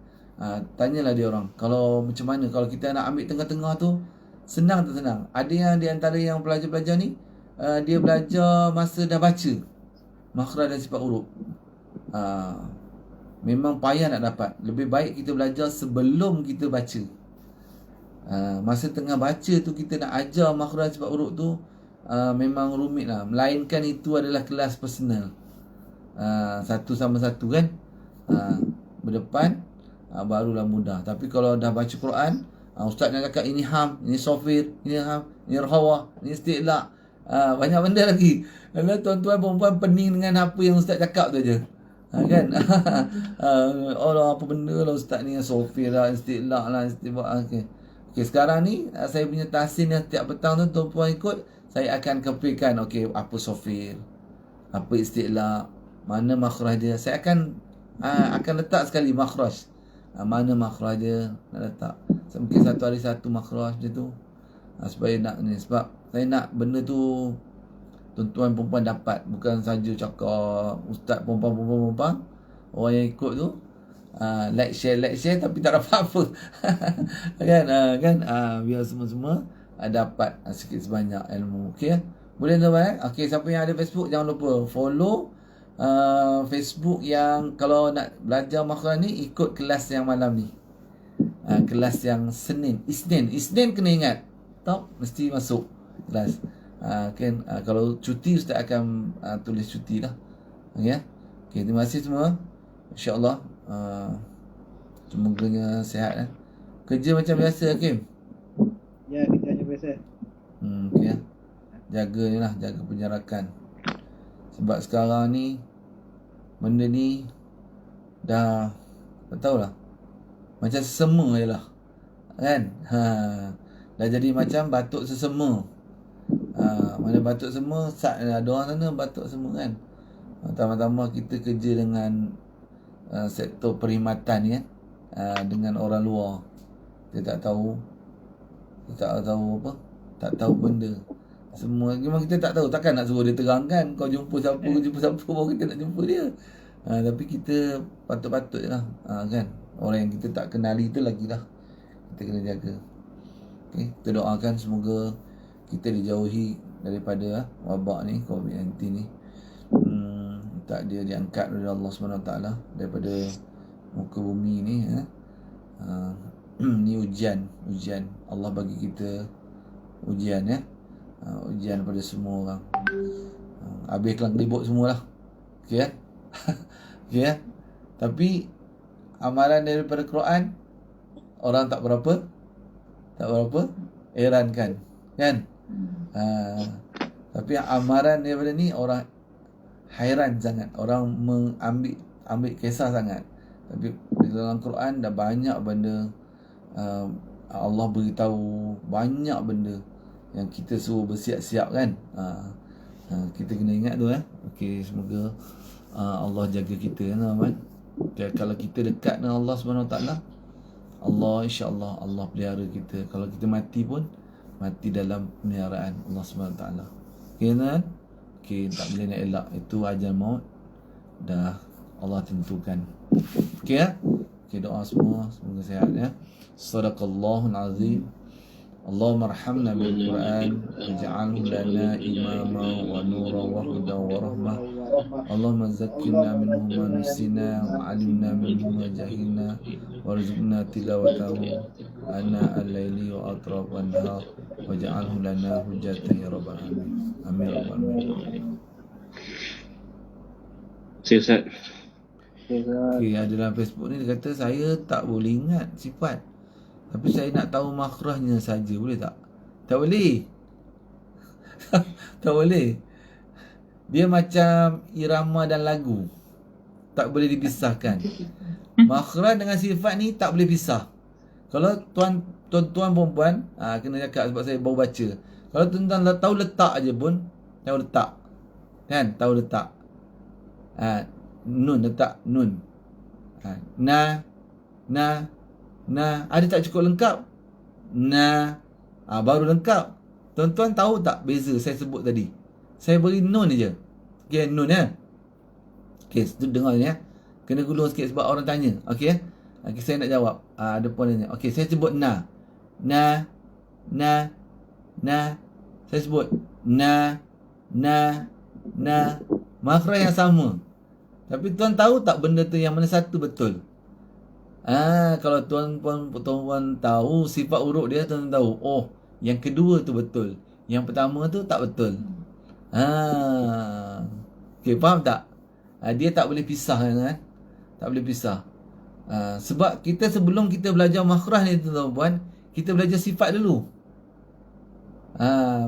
Tanyalah dia orang, kalau macam mana kalau kita nak ambil tengah-tengah tu, senang tak senang. Ada yang di antara yang pelajar-pelajar ni, dia belajar masa dah baca makhraj dan sifat huruf. Memang payah nak dapat. Lebih baik kita belajar sebelum kita baca. Masa tengah baca tu kita nak ajar makhraj sebab huruf tu memang rumit lah. Melainkan itu adalah kelas personal, satu sama satu kan, berdepan, barulah mudah. Tapi kalau dah baca Quran, ustaz nak cakap ini ham, ini sofir, ini ham, ini rahawah, ini isti'la, banyak benda lagi. Kalau tuan-tuan perempuan pening dengan apa yang ustaz cakap tu je, kan. Allah, apa benda lah ustaz ni, sofir lah, isti'la lah, isti'la. Okay, sekarang ni saya punya tahsin yang setiap petang tu tuan-tuan ikut, saya akan kepilkan, okay, apa sofir, apa isti'la, mana makhraj dia. Saya akan letak sekali makhraj, mana makhraj dia nak letak. So, mungkin satu hari satu makhraj dia tu, supaya nak ni. Sebab saya nak benda tu tuan-tuan perempuan dapat, bukan saja cakap ustaz perempuan, orang yang ikut tu like share tapi tak dapat apa. kan biar semua dapat sikit sebanyak ilmu. Okey, boleh tuan-tuan? Okey, siapa yang ada Facebook jangan lupa follow Facebook yang kalau nak belajar makhraj ni, ikut kelas yang malam ni. Kelas yang Isnin kena ingat, top mesti masuk kelas. Kan, kalau cuti ustaz akan tulis cuti lah. Okay, terima kasih semua. InsyaAllah semoga sihat. Kerja macam biasa, Hakim? Ya, kerja macam biasa. Okay, jaga ni lah, jaga penjarakan. Sebab sekarang ni benda ni dah, tak tahulah, macam sesama je lah, kan. Dah jadi macam batuk sesama. Mana batuk semua, ada orang sana batuk semua, kan. Tambah-tambah kita kerja dengan sektor perkhidmatan ni, kan. Dengan orang luar, kita tak tahu apa, tak tahu benda semua. Memang kita tak tahu, takkan nak suruh dia terangkan kau jumpa siapa baru kita nak jumpa dia. Tapi kita patut-patut je lah, kan. Orang yang kita tak kenali tu lagi lah kita kena jaga. Okay, kita doakan semoga kita dijauhi daripada wabak ni, COVID-19 ni. Tak dia diangkat oleh Allah SWT daripada muka bumi ni. Ni ujian Allah bagi kita, ujian, ya. Ujian pada semua orang. Habis kelang kelibut semualah. Okey, ya. Okey, ya. Tapi amalan daripada Quran orang tak berapa herankan, kan. Tapi amaran daripada ni orang hairan sangat, orang ambil kisah sangat. Tapi dalam Quran dah banyak benda, Allah beritahu banyak benda yang kita suruh bersiap-siap, kan. Kita kena ingat tu, Okey, semoga Allah jaga kita, kan. Okay, kalau kita dekat dengan Allah SWT, Allah, insya-Allah Allah pelihara kita. Kalau kita mati pun mati dalam pemeliharaan Allah SWT. Okey, kan? Okey, tak boleh nak elak, itu ajal maut dah Allah tentukan. Okey, ya. Okey, doa semua semoga sihat, ya. Sadaqallahul azim. Allahumma arhamna bil Quran waj'alhu lana imama wa nura wa huda wa rahmah. Allahumma zakkirna minhu ma nusina wa 'allimna minhu ma jahilna warzuqna tilawatahu ana al-laili wa atraf an-nahar waj'alhu lana hujjatan ya rabbal alamin. Amin ya rabbal alamin. Ustaz. Okay, ada dalam Facebook ni dia kata saya tak boleh ingat sifat, tapi saya nak tahu makhrajnya saja. Boleh tak? Tak boleh. Tak boleh. Dia macam irama dan lagu, tak boleh dipisahkan. Makhraj dengan sifat ni tak boleh pisah. Kalau tuan-tuan perempuan kena cakap sebab saya baru baca. Kalau tuan-tuan tahu letak aje pun, tahu letak, kan, tahu letak. Nun, letak nun. Na ada tak cukup lengkap? Baru lengkap. Tuan-tuan tahu tak beza saya sebut tadi? Saya beri nun je. Okey, nun, ya. Okey, dengar ni, ya. Kena gulung sikit sebab orang tanya. Okey, ya. Okey, saya nak jawab. Ada puan tanya. Okey, saya sebut na. Saya sebut na. Makhraj yang sama. Tapi tuan tahu tak benda tu yang mana satu betul? Kalau tuan-puan tahu sifat huruf dia, tuan tahu. Oh, yang kedua tu betul. Yang pertama tu tak betul. Okey, faham tak? Dia tak boleh pisah kan? Tak boleh pisah. Sebab kita sebelum kita belajar makhraj ni tuan-puan, kita belajar sifat dulu.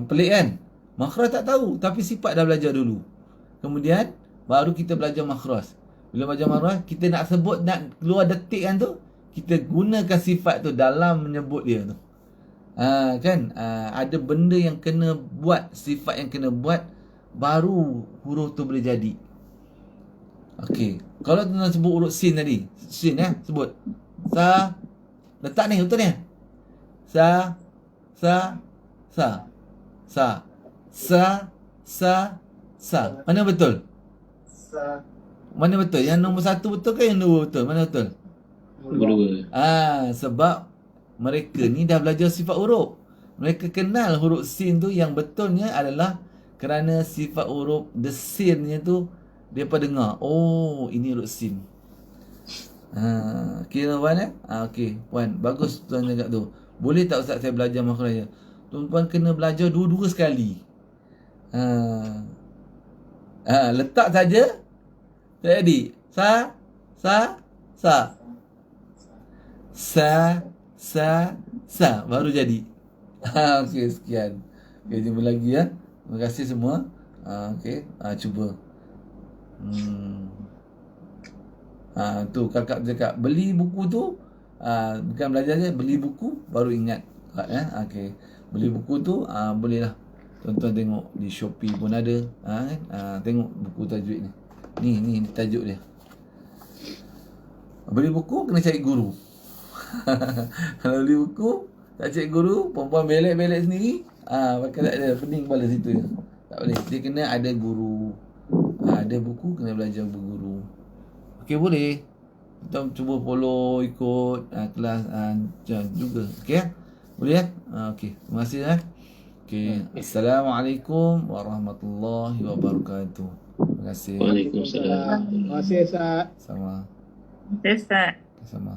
Pelik kan? Makhraj tak tahu, tapi sifat dah belajar dulu. Kemudian baru kita belajar makhraj. Bila belajar makhraj, kita nak sebut, nak keluar detik kan tu, kita gunakan sifat tu dalam menyebut dia tu. Kan? Ada benda yang kena buat, sifat yang kena buat, baru huruf tu boleh jadi. Okey. Kalau tuan sebut huruf sin tadi, sin sebut. Sa. Letak ni betul ni. Sa. Sa. Sa. Sa. Sa. Sa. Sa. Mana betul? Sa. Mana betul? Yang nombor 1 betul ke yang 2 betul? Mana betul? Berdua. Sebab mereka ni dah belajar sifat huruf. Mereka kenal huruf sin tu yang betulnya adalah kerana sifat huruf the sin-nya tu mereka dengar. Oh, ini huruf sin. Kira puan okey, puan, bagus tuan cakap tu. Boleh tak Ustaz saya belajar makhraj? Tuan-tuan kena belajar dua-dua sekali. Letak saja. Jadi, sa. Sa. Baru jadi. Okey, sekian. Okay, jumpa lagi ya. Terima kasih semua. Okey, cuba. Tu kakak cakap beli buku tu, bukan belajar je, beli buku baru ingat. Okey. Beli buku tu boleh lah. Tuan-tuan tengok di Shopee pun ada. Tengok buku tajwid ni. Ni tajuk dia. Beli buku kena cari guru. Kalau beli buku tak cari guru, perempuan belek-belek sendiri, pakai tak ada, pening kepala situ je. Tak boleh. Dia kena ada guru. Ada buku kena belajar berguru. Okey, boleh. Kita cuba follow, ikut kelas juga. Okey? Boleh? Okey. Terima kasih. Okey. Assalamualaikum warahmatullahi wabarakatuh. Terima kasih. Waalaikumsalam. Terima kasih, Ustaz. Sama. Ustaz. Sama.